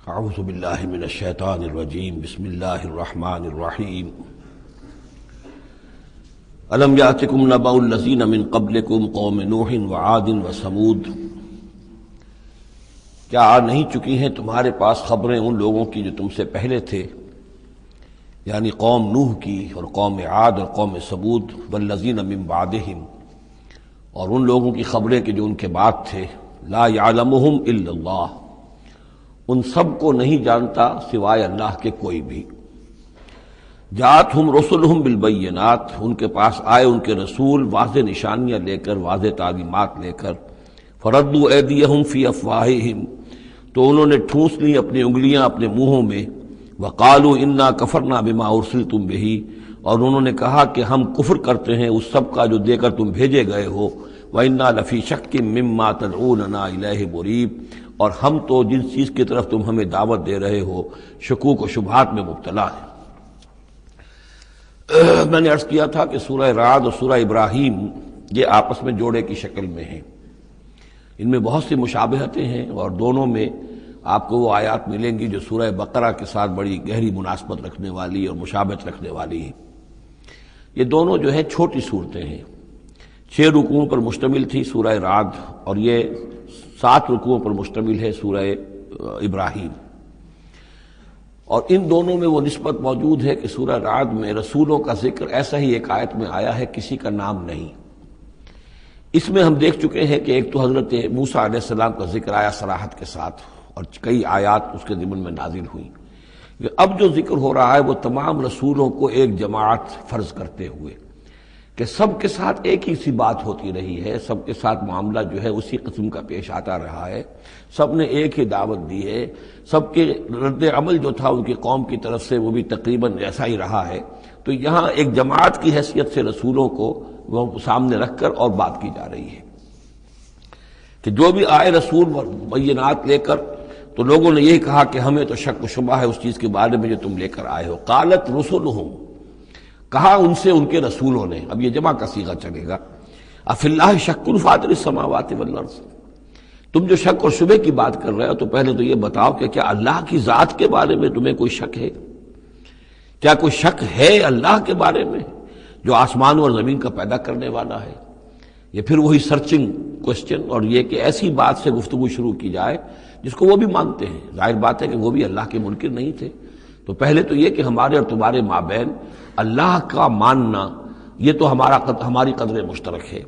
اعوذ باللہ من الشیطان الرجیم بسم اللہ الرحمن الرحیم الم یاتکم نبأ الذین من قبلکم قوم نوح وعاد وثمود، کیا آ نہیں چکی ہیں تمہارے پاس خبریں ان لوگوں کی جو تم سے پہلے تھے، یعنی قوم نوح کی اور قوم عاد اور قوم ثمود، والذین من بعدہم، اور ان لوگوں کی خبریں کہ جو ان کے بعد تھے، لا یعلمہم الا اللہ، ان سب کو نہیں جانتا سوائے اللہ کے کوئی بھی۔ جاءتہم رسلہم بالبینات، ان کے پاس آئے ان کے رسول واضح نشانیاں لے کر، واضح تعلیمات لے کر، فردوا ایدیہم فی افواہہم، تو انہوں نے ٹھونس لی اپنی انگلیاں اپنے منہوں میں، وقالوا انا کفرنا بما ارسلتم بہ، اور انہوں نے کہا کہ ہم کفر کرتے ہیں اس سب کا جو دے کر تم بھیجے گئے ہو، وَإِنَّا لَفِي شَكٍّ مِّمَّا تَدْعُونَنَا إِلَيْهِ مُرِيبٍ، اور ہم تو جن چیز کی طرف تم ہمیں دعوت دے رہے ہو شکوک و شبہات میں مبتلا ہیں۔ میں نے عرض کیا تھا کہ سورہ رعد اور سورہ ابراہیم یہ آپس میں جوڑے کی شکل میں ہیں، ان میں بہت سی مشابہتیں ہیں، اور دونوں میں آپ کو وہ آیات ملیں گی جو سورہ بقرہ کے ساتھ بڑی گہری مناسبت رکھنے والی اور مشابہت رکھنے والی ہیں۔ یہ دونوں جو ہیں چھوٹی صورتیں ہیں، 6 رکوعوں پر مشتمل تھی سورہ رعد، اور یہ 7 رکوعوں پر مشتمل ہے سورہ ابراہیم، اور ان دونوں میں وہ نسبت موجود ہے کہ سورہ رعد میں رسولوں کا ذکر ایسا ہی ایک آیت میں آیا ہے، کسی کا نام نہیں۔ اس میں ہم دیکھ چکے ہیں کہ ایک تو حضرت موسیٰ علیہ السلام کا ذکر آیا صراحت کے ساتھ، اور کئی آیات اس کے ضمن میں نازل ہوئیں۔ اب جو ذکر ہو رہا ہے وہ تمام رسولوں کو ایک جماعت فرض کرتے ہوئے کہ سب کے ساتھ ایک ہی سی بات ہوتی رہی ہے، سب کے ساتھ معاملہ جو ہے اسی قسم کا پیش آتا رہا ہے، سب نے ایک ہی دعوت دی ہے، سب کے رد عمل جو تھا ان کی قوم کی طرف سے وہ بھی تقریباً ایسا ہی رہا ہے۔ تو یہاں ایک جماعت کی حیثیت سے رسولوں کو وہ سامنے رکھ کر اور بات کی جا رہی ہے کہ جو بھی آئے رسول بینات لے کر، تو لوگوں نے یہی کہا کہ ہمیں تو شک و شبہ ہے اس چیز کے بارے میں جو تم لے کر آئے ہو۔ قالت رسلہم، کہا ان سے ان کے رسولوں نے، اب یہ جمع کا صیغہ چلے گا، افی اللہ شک فاطر السماوات والارض، تم جو شک اور شبہ کی بات کر رہے ہو تو پہلے تو یہ بتاؤ کہ کیا اللہ کی ذات کے بارے میں تمہیں کوئی شک ہے؟ کیا کوئی شک ہے اللہ کے بارے میں جو آسمان اور زمین کا پیدا کرنے والا ہے؟ یہ پھر وہی سرچنگ کوسچن، اور یہ کہ ایسی بات سے گفتگو شروع کی جائے جس کو وہ بھی مانتے ہیں۔ ظاہر بات ہے کہ وہ بھی اللہ کے منکر نہیں تھے، تو پہلے تو یہ کہ ہمارے اور تمہارے مابین اللہ کا ماننا یہ تو ہماری قدر مشترک ہے۔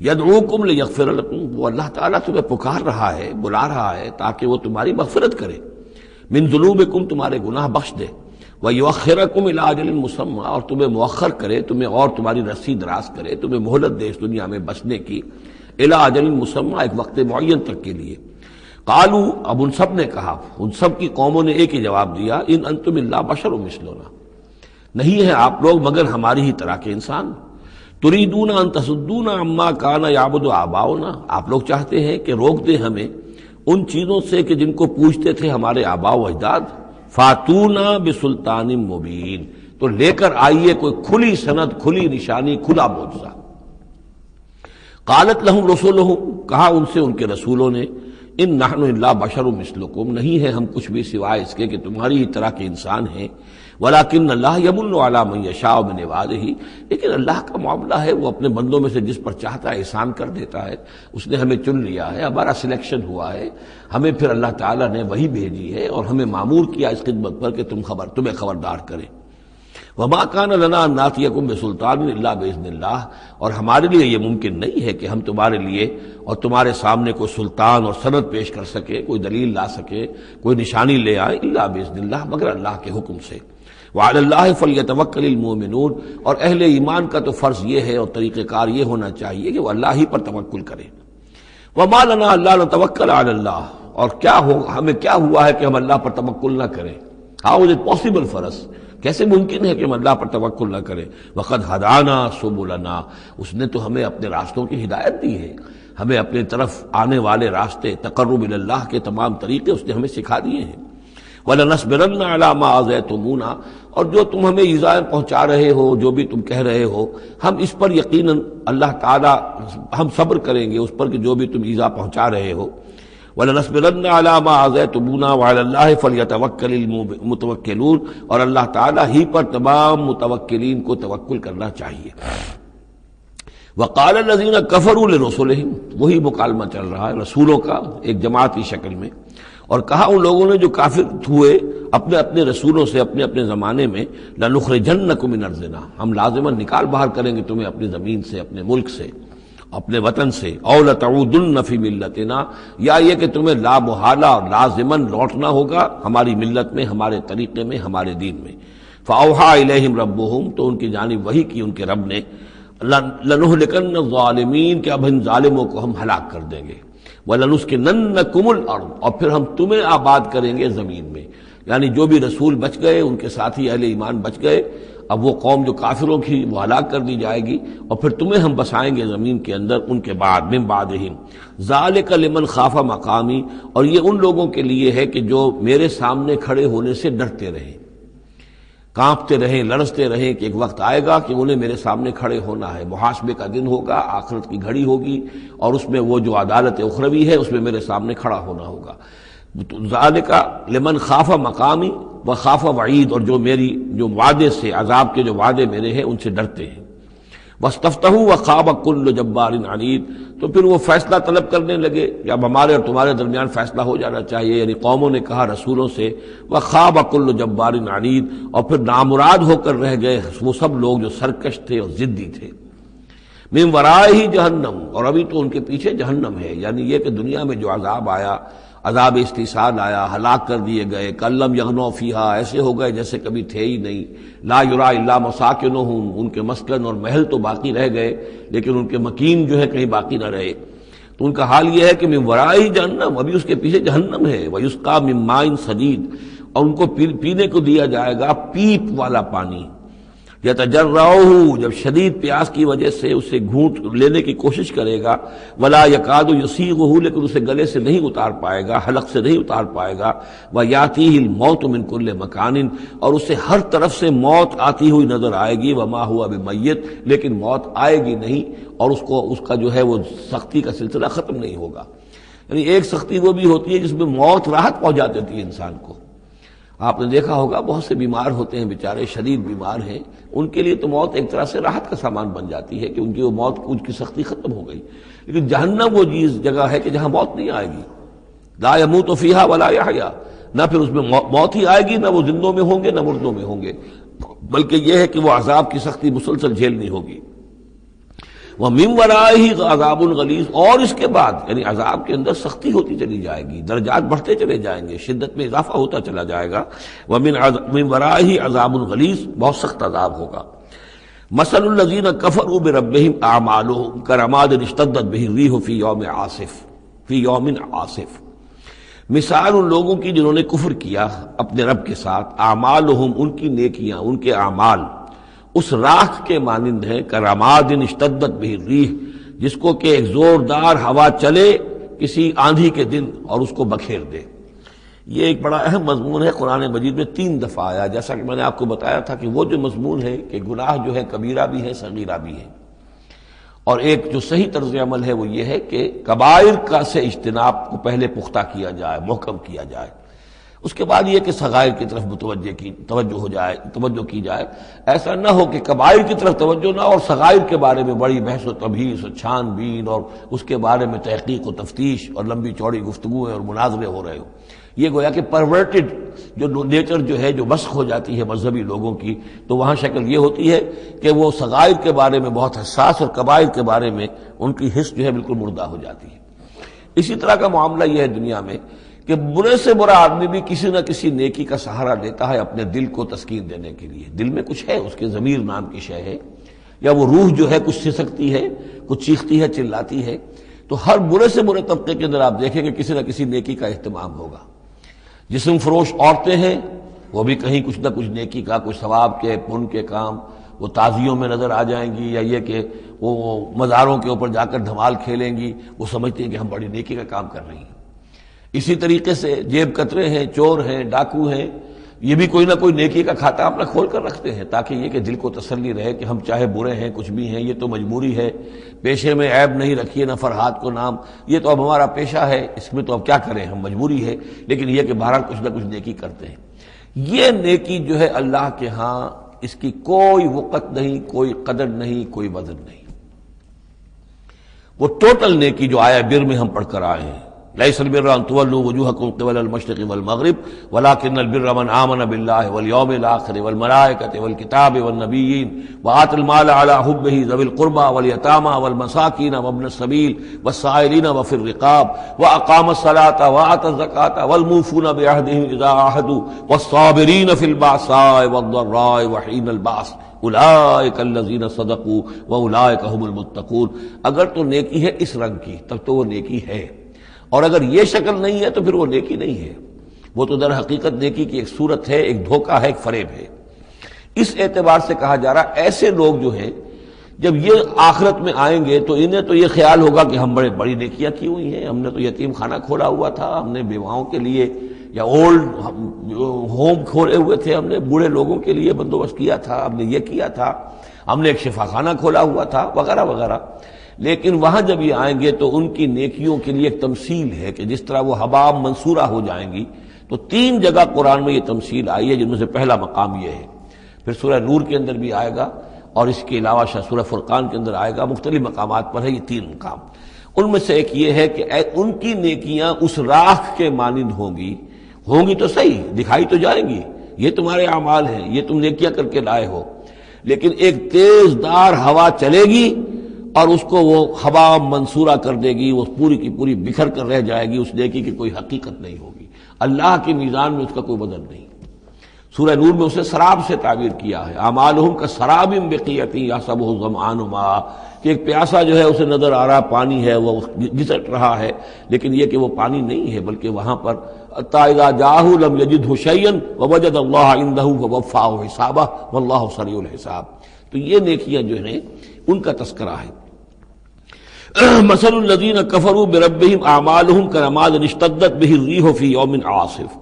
یدعوکم لیغفر لکم، وہ اللہ تعالیٰ تمہیں پکار رہا ہے، بلا رہا ہے تاکہ وہ تمہاری مغفرت کرے، من ذنوبکم، تمہارے گناہ بخش دے، ویؤخرکم الی اجل مسمی، اور تمہیں مؤخر کرے، تمہیں اور تمہاری رسی دراز کرے، تمہیں مہلت دے اس دنیا میں بچنے کی، الی اجل مسمی، ایک وقت معین تک کے لیے۔ قالوا، اب ان سب نے کہا، ان سب کی قوموں نے ایک ہی جواب دیا، ان انتم الا بشر مثلنا، نہیں ہے آپ لوگ مگر ہماری ہی طرح کے انسان۔ تریدون ان تصدونا عما کان یعبد آباؤنا، آپ لوگ چاہتے ہیں کہ روک دیں ہمیں ان چیزوں سے کہ جن کو پوجتے تھے ہمارے آباء و اجداد۔ فاتونا بسلطان مبین، تو لے کر آئیے کوئی کھلی سند، کھلی نشانی، کھلا معجزہ۔ قالت لہم رسلہم، کہا ان سے ان کے رسولوں نے، ان نحن الا بشر مثلکم، نہیں ہے ہم کچھ بھی سوائے اس کے کہ تمہاری ہی طرح کے انسان ہیں، ولکن اللہ یمن علی من یشاء من عبادہ، لیکن اللہ کا معاملہ ہے وہ اپنے بندوں میں سے جس پر چاہتا ہے احسان کر دیتا ہے۔ اس نے ہمیں چن لیا ہے، ہمارا سلیکشن ہوا ہے، ہمیں پھر اللہ تعالیٰ نے وہی بھیجی ہے اور ہمیں مامور کیا اس خدمت پر کہ تمہیں خبردار کرے۔ وما کان لنا ان ناتیکم بسلطان الا باذن اللہ، اور ہمارے لیے یہ ممکن نہیں ہے کہ ہم تمہارے لیے اور تمہارے سامنے کوئی سلطان اور سند پیش کر سکے، کوئی دلیل لا سکے، کوئی نشانی لے آئے، الا باذن اللہ، مگر اللہ کے حکم سے۔ وعلی اللہ فلیتوکل المؤمنون، اور اہل ایمان کا تو فرض یہ ہے اور طریقہ کار یہ ہونا چاہیے کہ وہ اللہ ہی پر توکل کرے۔ وما لنا الا نتوکل علی اللہ، اور ہمیں کیا ہوا ہے کہ ہم اللہ پر توکل نہ کریں؟ How is it possible for us, کیسے ممکن ہے کہ ہم اللہ پر توکل نہ کریں؟ وقد ہدانا سبلنا، اس نے تو ہمیں اپنے راستوں کی ہدایت دی ہے، ہمیں اپنے طرف آنے والے راستے، تقرب الی اللہ کے تمام طریقے اس نے ہمیں سکھا دیے ہیں۔ وَلَنَصْبِرَنَّ عَلَىٰ مَا آذَيْتُمُونَا، اور جو تم ہمیں ایذائیں پہنچا رہے ہو، جو بھی تم کہہ رہے ہو، ہم اس پر یقیناً اللہ تعالیٰ ہم صبر کریں گے اس پر کہ جو بھی تم ایذا پہنچا رہے ہو۔ وَلَنَصْبِرَنَّ عَلَىٰ مَا آذَيْتُمُونَا وَعَلَى اللَّهِ فَلْيَتَوَكَّلِ الْمُتَوَكِّلُونَ، اور اللہ تعالیٰ ہی پر تمام متوکلین کو توکل کرنا چاہیے۔ وَقَالَ الَّذِينَ كَفَرُوا لِرُسُلِهِمْ، وہی مکالمہ چل رہا ہے رسولوں کا ایک جماعت کی شکل میں، اور کہا ان لوگوں نے جو کافر ہوئے اپنے اپنے رسولوں سے اپنے اپنے زمانے میں، لَنُخْرِجَنَّكُم مِّنْ أَرْضِنَا، ہم لازماً نکال باہر کریں گے تمہیں اپنی زمین سے، اپنے ملک سے، اپنے وطن سے، أَوْ لَتَعُودُنَّ فِي مِلَّتِنَا، یا یہ کہ تمہیں لا محالہ اور لازماً لوٹنا ہوگا ہماری ملت میں، ہمارے طریقے میں، ہمارے دین میں۔ فَأَوْحَىٰ إِلَيْهِمْ رَبُّهُمْ، تو ان کی جانب وحی کی ان کے رب نے، لَنُهْلِكَنَّ الظَّالِمِينَ، کہ اب ان ظالموں کو ہم ہلاک کر دیں گے، وَلَنُسْكِنَنَّكُمُ الْأَرْضَ، اور پھر ہم تمہیں آباد کریں گے زمین میں، یعنی جو بھی رسول بچ گئے، ان کے ساتھی اہل ایمان بچ گئے، اب وہ قوم جو کافروں کی وہ ہلاک کر دی جائے گی، اور پھر تمہیں ہم بسائیں گے زمین کے اندر ان کے بعد، من بعدہم، ذالک لمن خاف مقامی، اور یہ ان لوگوں کے لیے ہے کہ جو میرے سامنے کھڑے ہونے سے ڈرتے رہیں، کانپتے رہیں، لرزتے رہیں کہ ایک وقت آئے گا کہ انہیں میرے سامنے کھڑے ہونا ہے، محاسبے کا دن ہوگا، آخرت کی گھڑی ہوگی، اور اس میں وہ جو عدالت اخروی ہے اس میں میرے سامنے کھڑا ہونا ہوگا۔ ذالک لمن خاف مقامی و خاف وعید، اور جو میری جو وعدے سے، عذاب کے جو وعدے میرے ہیں ان سے ڈرتے ہیں۔ واستفتحوا وخاب كل جبار عنید، تو پھر وہ فیصلہ طلب کرنے لگے کہ اب ہمارے اور تمہارے درمیان فیصلہ ہو جانا چاہیے، یعنی قوموں نے کہا رسولوں سے، وخاب كل جبار عنید، اور پھر نامراد ہو کر رہ گئے وہ سب لوگ جو سرکش تھے اور ضدی تھے۔ من ورائہ جہنم، اور ابھی تو ان کے پیچھے جہنم ہے، یعنی یہ کہ دنیا میں جو عذاب آیا، عذاب استحصال آیا، ہلاک کر دیے گئے، کلم یغنوا فیہا، ایسے ہو گئے جیسے کبھی تھے ہی نہیں، لا یرا الا مساکنہم، ان کے مسکن اور محل تو باقی رہ گئے لیکن ان کے مکین جو ہے کہیں باقی نہ رہے۔ تو ان کا حال یہ ہے کہ من ورائہ جہنم، ابھی اس کے پیچھے جہنم ہے، ویسقا من ماء صدید، اور ان کو پینے کو دیا جائے گا پیپ والا پانی، یتجرعہ، جب شدید پیاس کی وجہ سے اسے گھونٹ لینے کی کوشش کرے گا، ولا یکاد یسیغہ، لیکن اسے گلے سے نہیں اتار پائے گا، حلق سے نہیں اتار پائے گا، ویاتیہ الموت من کل مکان، اور اسے ہر طرف سے موت آتی ہوئی نظر آئے گی، وما ہوا بمیت، لیکن موت آئے گی نہیں، اور اس کا جو ہے وہ سختی کا سلسلہ ختم نہیں ہوگا۔ یعنی ایک سختی وہ بھی ہوتی ہے جس میں موت راحت پہنچا دیتی ہے انسان کو۔ آپ نے دیکھا ہوگا بہت سے بیمار ہوتے ہیں بیچارے، شدید بیمار ہیں، ان کے لیے تو موت ایک طرح سے راحت کا سامان بن جاتی ہے کہ ان کی وہ موت، ان کی سختی ختم ہو گئی، لیکن جہنم وہ جگہ ہے کہ جہاں موت نہیں آئے گی، لا یموت فیہا ولا یحیا، نہ پھر اس میں موت ہی آئے گی، نہ وہ زندوں میں ہوں گے نہ مردوں میں ہوں گے، بلکہ یہ ہے کہ وہ عذاب کی سختی مسلسل جھیلنی ہوگی۔ وَمِن وَرَائِهِ عَذَابٌ غَلِيظٌ، اور اس کے بعد یعنی عذاب کے اندر سختی ہوتی چلی جائے گی، درجات بڑھتے چلے جائیں گے، شدت میں اضافہ ہوتا چلا جائے گا۔ وَمِن وَرَائِهِ عَذَابٌ غَلِيظٌ، بہت سخت عذاب ہوگا۔ مَثَلُ الَّذِينَ كَفَرُوا بِرَبِّهِمْ أَعْمَالُهُمْ كَرَمَادٍ اشْتَدَّتْ بِهِ الرِّيحُ فِي يَوْمٍ عَاصِفٍ، مثال ان لوگوں کی جنہوں نے کفر کیا اپنے رب کے ساتھ، اعمالہم، ان کی نیکیاں، ان کے اعمال اس راکھ کے مانند ہیں، کرماد اشتدت بہ الریح، جس کو کہ ایک زوردار ہوا چلے کسی آندھی کے دن اور اس کو بکھیر دے۔ یہ ایک بڑا اہم مضمون ہے، قرآن مجید میں 3 دفعہ آیا، جیسا کہ میں نے آپ کو بتایا تھا کہ وہ جو مضمون ہے کہ گناہ جو ہے کبیرہ بھی ہے صغیرہ بھی ہے، اور ایک جو صحیح طرز عمل ہے وہ یہ ہے کہ کبائر کا سے اجتناب کو پہلے پختہ کیا جائے، محکم کیا جائے، اس کے بعد یہ کہ صغائر کی طرف توجہ کی جائے۔ ایسا نہ ہو کہ کبائر کی طرف توجہ نہ اور صغائر کے بارے میں بڑی بحث و تبحیث و چھان بین اور اس کے بارے میں تحقیق و تفتیش اور لمبی چوڑی گفتگویں اور مناظرے ہو رہے ہو۔ یہ گویا کہ پرورٹڈ جو نیچر جو ہے، جو مسخ ہو جاتی ہے مذہبی لوگوں کی، تو وہاں شکل یہ ہوتی ہے کہ وہ صغائر کے بارے میں بہت حساس اور کبائر کے بارے میں ان کی حس جو ہے بالکل مردہ ہو جاتی ہے۔ اسی طرح کا معاملہ یہ ہے دنیا میں کہ برے سے برا آدمی بھی کسی نہ کسی نیکی کا سہارا لیتا ہے اپنے دل کو تسکین دینے کے لیے۔ دل میں کچھ ہے، اس کے ضمیر نام کی شے ہے، یا وہ روح جو ہے کچھ سسکتی ہے، کچھ چیختی ہے، چلاتی ہے، تو ہر برے سے برے طبقے کے اندر آپ دیکھیں کہ کسی نہ کسی نیکی کا اہتمام ہوگا۔ جسم فروش عورتیں ہیں، وہ بھی کہیں کچھ نہ کچھ نیکی کا، کچھ ثواب کے، پن کے کام، وہ تعزیوں میں نظر آ جائیں گی، یا یہ کہ وہ مزاروں کے اوپر جا کر دھمال کھیلیں گی، وہ سمجھتی ہیں کہ ہم بڑی نیکی کا کام کر رہی ہیں۔ اسی طریقے سے جیب کترے ہیں، چور ہیں، ڈاکو ہیں، یہ بھی کوئی نہ کوئی نیکی کا کھاتا اپنا کھول کر رکھتے ہیں تاکہ یہ کہ دل کو تسلی رہے کہ ہم چاہے برے ہیں کچھ بھی ہیں، یہ تو مجبوری ہے، پیشے میں عیب نہیں رکھیے نہ فرحات کو نام، یہ تو اب ہمارا پیشہ ہے، اس میں تو اب کیا کریں، ہم مجبوری ہے، لیکن یہ کہ بہرحال کچھ نہ کچھ نیکی کرتے ہیں۔ یہ نیکی جو ہے اللہ کے ہاں اس کی کوئی وقت نہیں، کوئی قدر نہیں، کوئی وزن نہیں، وہ ٹوٹل نیکی جو آیا بر میں ہم پڑھ کر آئے ہیں، لیس البر ان تولوا وجوهکم قبل المشرق والمغرب ولكن البر من آمن بالله واليوم الآخر والملائكة والكتاب والنبيين وآتى المال على حبه ذوي القربى واليتامى والمساكين وابن السبيل والسائلين وفي الرقاب وأقام الصلاة وآتى الزكاة والموفون بعهدهم إذا عاهدوا والصابرين في البأساء والضراء وحين البأس اولئک الذین صدقوا واولئک هم المتقون۔ اگر تو نیکی ہے اس رنگ کی تب تو وہ نیکی ہے، اور اگر یہ شکل نہیں ہے تو پھر وہ نیکی نہیں ہے، وہ تو در حقیقت نیکی کی ایک صورت ہے، ایک دھوکہ ہے، ایک فریب ہے۔ اس اعتبار سے کہا جا رہا ایسے لوگ جو ہیں جب یہ آخرت میں آئیں گے تو انہیں تو یہ خیال ہوگا کہ ہم بڑی نیکیاں کی ہوئی ہیں، ہم نے تو یتیم خانہ کھولا ہوا تھا، ہم نے بیواؤں کے لیے یا اولڈ ہوم کھولے ہوئے تھے، ہم نے بوڑھے لوگوں کے لیے بندوبست کیا تھا، ہم نے یہ کیا تھا، ہم نے ایک شفا خانہ کھولا ہوا تھا وغیرہ وغیرہ۔ لیکن وہاں جب یہ آئیں گے تو ان کی نیکیوں کے لیے ایک تمثیل ہے کہ جس طرح وہ حباب منصورہ ہو جائیں گی، تو 3 جگہ قرآن میں یہ تمثیل آئی ہے، جن میں سے پہلا مقام یہ ہے، پھر سورہ نور کے اندر بھی آئے گا، اور اس کے علاوہ سورہ فرقان کے اندر آئے گا، مختلف مقامات پر ہے یہ 3 مقام۔ ان میں سے ایک یہ ہے کہ ان کی نیکیاں اس راکھ کے مانند ہوں گی تو صحیح، دکھائی تو جائیں گی، یہ تمہارے اعمال ہیں، یہ تم نیکیاں کر کے لائے ہو، لیکن ایک تیز دار ہوا چلے گی اور اس کو وہ ہوا منصورہ کر دے گی، وہ پوری کی پوری بکھر کر رہ جائے گی، اس نیکی کی کوئی حقیقت نہیں ہوگی، اللہ کی میزان میں اس کا کوئی وزن نہیں۔ سورہ نور میں اسے سراب سے تعبیر کیا ہے، اعمالہم کسراب بقیۃ یحسبہ الظمآن ماء، کہ ایک پیاسا جو ہے اسے نظر آ رہا پانی ہے، وہ گھسٹ رہا ہے، لیکن یہ کہ وہ پانی نہیں ہے، بلکہ وہاں پر حتیٰ اذا جاءہ لم یجدہ شیئا ووجد اللہ عندہ فوفاہ حسابہ واللہ سریع الحساب۔ تو یہ نیکیاں جو ہیں ان کا تذکرہ ہے۔ مثل الذین کفروا بربہم اعمالہم کرماد اشتدت بہ الریح فی یوم عاصف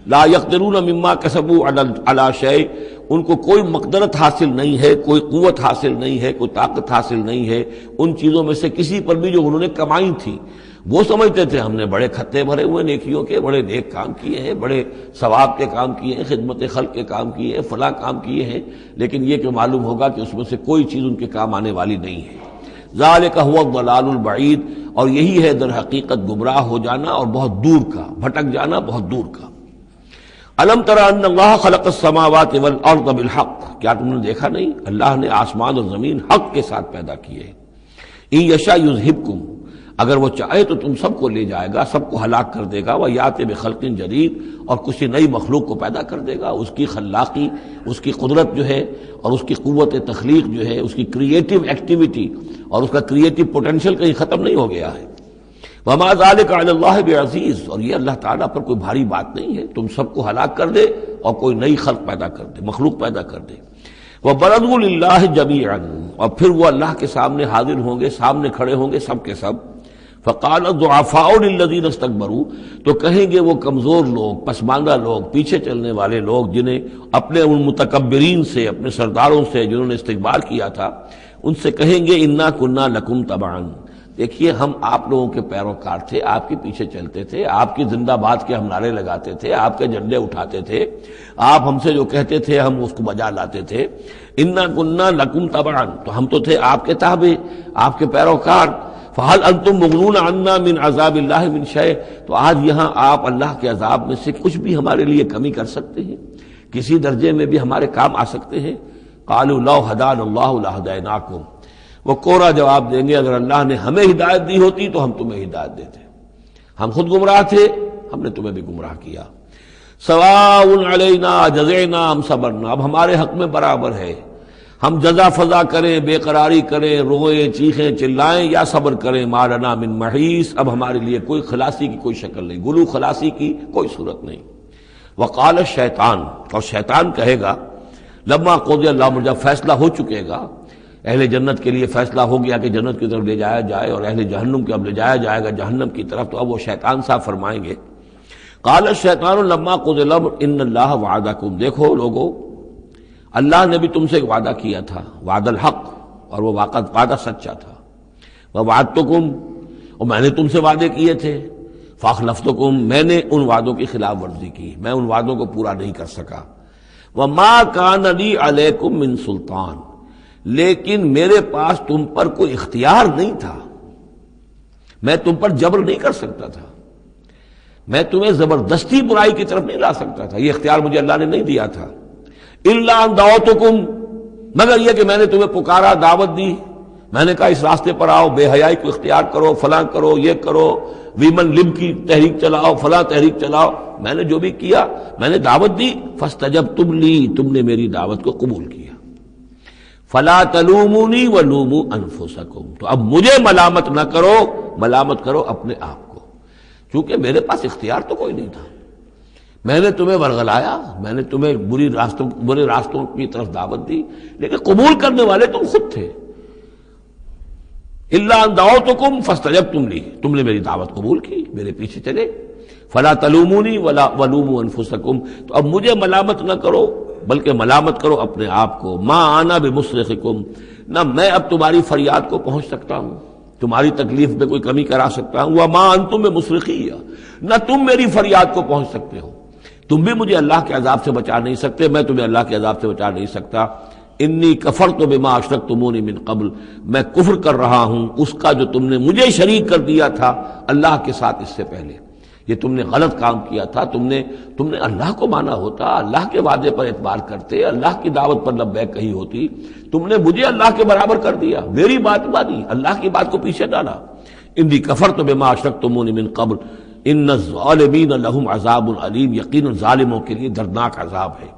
لا یقدرون مما کسبوا علی شیء، ان کو کوئی مقدرت حاصل نہیں ہے، کوئی قوت حاصل نہیں ہے، کوئی طاقت حاصل نہیں ہے ان چیزوں میں سے کسی پر بھی جو انہوں نے کمائی تھی۔ وہ سمجھتے تھے ہم نے بڑے کھتے بھرے ہوئے نیکیوں کے، بڑے نیک کام کیے ہیں، بڑے ثواب کے کام کیے ہیں، خدمت خلق کے کام کیے ہیں، فلاں کام کیے ہیں، لیکن یہ کہ معلوم ہوگا کہ اس میں سے کوئی چیز ان کے کام آنے والی نہیں ہے۔ ذالک هو الضلال البعید، اور یہی ہے در حقیقت گمراہ ہو جانا اور بہت دور کا، بھٹک جانا بہت دور کا۔ الم تر ان اللہ خلق السماوات والارض بالحق، کیا تم نے دیکھا نہیں اللہ نے آسمان اور زمین حق کے ساتھ پیدا کیے ہیں۔ ان یشاء یذہبکم، اگر وہ چاہے تو تم سب کو لے جائے گا، سب کو ہلاک کر دے گا، ویأتی بخلق جدید، اور کسی نئی مخلوق کو پیدا کر دے گا۔ اس کی خلاقی، اس کی قدرت جو ہے اور اس کی قوت تخلیق جو ہے، اس کی کریٹو ایکٹیویٹی اور اس کا کریٹو پوٹینشیل کہیں ختم نہیں ہو گیا ہے۔ وما ذلک علی اللہ بعزیز، اور یہ اللہ تعالیٰ پر کوئی بھاری بات نہیں ہے، تم سب کو ہلاک کر دے اور کوئی نئی خلق پیدا کر دے، مخلوق پیدا کر دے۔ وبرزوا للہ جمیعا، اور پھر وہ اللہ کے سامنے حاضر ہوں گے، سامنے کھڑے ہوں گے سب کے سب۔ فقال الضعفاء للذین استکبروا، تو کہیں گے وہ کمزور لوگ، پسماندہ لوگ، پیچھے چلنے والے لوگ، جنہیں اپنے ان متکبرین سے، اپنے سرداروں سے جنہوں نے استکبار کیا تھا، ان سے کہیں گے انا کنا لکم تبعا، دیکھیے ہم آپ لوگوں کے پیروکار تھے، آپ کے پیچھے چلتے تھے، آپ کی زندہ باد کے ہم نعرے لگاتے تھے، آپ کے جھنڈے اٹھاتے تھے، آپ ہم سے جو کہتے تھے ہم اس کو بجا لاتے تھے۔ انا کنا لکم تبعا، تو ہم تو تھے آپ کے تابع، آپ کے پیروکار۔ فہل انتم مغنون عنا من عذاب اللہ من شیء، تو آج یہاں آپ اللہ کے عذاب میں سے کچھ بھی ہمارے لیے کمی کر سکتے ہیں، کسی درجے میں بھی ہمارے کام آ سکتے ہیں؟ قالوا لو ہدانا اللہ لہدیناکم، وہ کوڑا جواب دیں گے اگر اللہ نے ہمیں ہدایت دی ہوتی تو ہم تمہیں ہدایت دیتے، ہم خود گمراہ تھے، ہم نے تمہیں بھی گمراہ کیا۔ سواء علینا جزعنا ام صبرنا، اب ہمارے حق میں برابر ہے، ہم جزا فضا کریں، بے قراری کریں، روئیں چیخیں چلائیں یا صبر کریں، ما لنا من محیص، اب ہمارے لیے کوئی خلاصی کی کوئی شکل نہیں، گلو خلاصی کی کوئی صورت نہیں۔ وقال الشیطان، اور شیطان کہے گا لما قضی الامر، جب فیصلہ ہو چکے گا، اہل جنت کے لیے فیصلہ ہو گیا کہ جنت کی طرف لے جایا جائے اور اہل جہنم کے اب لے جایا جائے گا جہنم کی طرف، تو اب وہ شیطان صاحب فرمائیں گے قال الشیطان لما قضی الامر ان اللہ وعدکم، دیکھو لوگو اللہ نے بھی تم سے ایک وعدہ کیا تھا، وعد الحق، اور وہ وعدہ سچا تھا، ووعدتکم، اور میں نے تم سے وعدے کیے تھے، فاخلفتکم، میں نے ان وعدوں کی خلاف ورزی کی، میں ان وعدوں کو پورا نہیں کر سکا، وما کان لی علیکم من سلطان، لیکن میرے پاس تم پر کوئی اختیار نہیں تھا، میں تم پر جبر نہیں کر سکتا تھا، میں تمہیں زبردستی برائی کی طرف نہیں لا سکتا تھا، یہ اختیار مجھے اللہ نے نہیں دیا تھا، الا ان دعوتکم، مگر یہ کہ میں نے تمہیں پکارا، دعوت دی، میں نے کہا اس راستے پر آؤ، بے حیائی کو اختیار کرو، فلاں کرو، یہ کرو، ویمن لب کی تحریک چلاؤ، فلاں تحریک چلاؤ، میں نے جو بھی کیا میں نے دعوت دی، فاستجبتم لی، تم نے میری دعوت کو قبول کیا، فلا تلومونی ولوموا انفسکم، تو اب مجھے ملامت نہ کرو، ملامت کرو اپنے آپ کو، چونکہ میرے پاس اختیار تو کوئی نہیں تھا، میں نے تمہیں ورغلایا، میں نے تمہیں برے راستوں کی طرف دعوت دی، لیکن قبول کرنے والے تم خود تھے، الا ان دعوتکم فاستجبتم لی، تم نے میری دعوت قبول کی، میرے پیچھے چلے، فلا تلومونی ولا ولوموا انفسکم، تو اب مجھے ملامت نہ کرو بلکہ ملامت کرو اپنے آپ کو، ما انا بمصرخکم، نہ میں اب تمہاری فریاد کو پہنچ سکتا ہوں، تمہاری تکلیف میں کوئی کمی کرا سکتا ہوں، وما انتم بمصرخی، نہ تم میری فریاد کو پہنچ سکتے ہو، تم بھی مجھے اللہ کے عذاب سے بچا نہیں سکتے، میں تمہیں اللہ کے عذاب سے بچا نہیں سکتا، انی کفرت بما اشرکتمونی من قبل، میں کفر کر رہا ہوں اس کا جو تم نے مجھے شریک کر دیا تھا اللہ کے ساتھ اس سے پہلے، یہ تم نے غلط کام کیا تھا، تم نے اللہ کو مانا ہوتا، اللہ کے وعدے پر اعتبار کرتے، اللہ کی دعوت پر لبیک کہی ہوتی، تم نے مجھے اللہ کے برابر کر دیا، میری بات مانی، اللہ کی بات کو پیچھے ڈالا، انی کفرت بما اشرکتمونی من قبل ان الظالمین لہم عذاب علیم، یقینا ظالموں کے لیے دردناک عذاب ہے،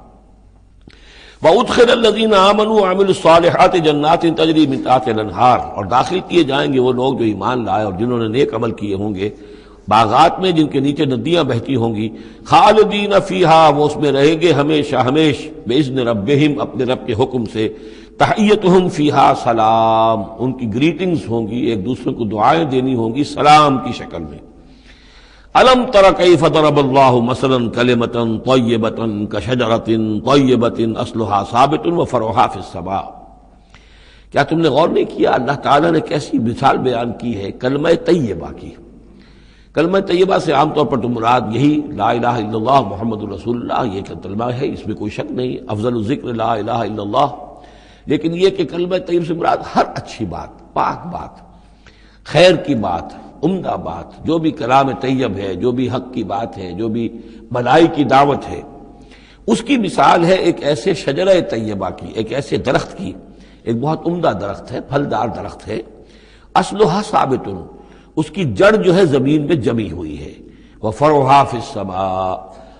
وَأُدْخِلَ الَّذِينَ آمَنُوا وَعَمِلُوا الصَّالِحَاتِ جَنَّاتٍ تَجْرِی مِن تحتہا الْأَنْہار، اور داخل کیے جائیں گے وہ لوگ جو ایمان لائے اور جنہوں نے نیک عمل کیے ہوں گے، باغات میں جن کے نیچے ندیاں بہتی ہوں گی، خالدین فیہا، وہ اس میں رہیں گے ہمیشہ ہمیش، بِإِذْنِ رَبِّهِمْ، اپنے رب کے حکم سے، تحیتہم فیہا سلام، ان کی گریٹنگز ہوں گی، ایک دوسرے کو دعائیں دینی ہوں گی سلام کی شکل میں۔ الم تر کیف ضرب اللہ مثلا کلمۃ طیبۃ کشجرۃ طیبۃ اصلها ثابت وفرعها فی السماء، کیا تم نے غور نہیں کیا اللہ تعالیٰ نے کیسی مثال بیان کی ہے کلمہ طیبہ کی؟ کلمہ طیبہ سے عام طور پر تو مراد یہی لا الہ الا اللہ محمد رسول اللہ، یہ کلمہ ہے، اس میں کوئی شک نہیں، افضل الذکر لا الہ الا اللہ، لیکن یہ کہ کلمہ طیب سے مراد ہر اچھی بات، پاک بات، خیر کی بات، عمدہ بات، جو بھی کلام طیب ہے، جو بھی حق کی بات ہے، جو بھی بھلائی کی دعوت ہے، اس کی مثال ہے ایک ایسے شجرہ طیبہ کی، ایک ایسے درخت کی، ایک بہت عمدہ درخت ہے، پھلدار درخت ہے، اصلها ثابت، اس کی جڑ جو ہے زمین میں جمی ہوئی ہے، وفرعها فی السماء،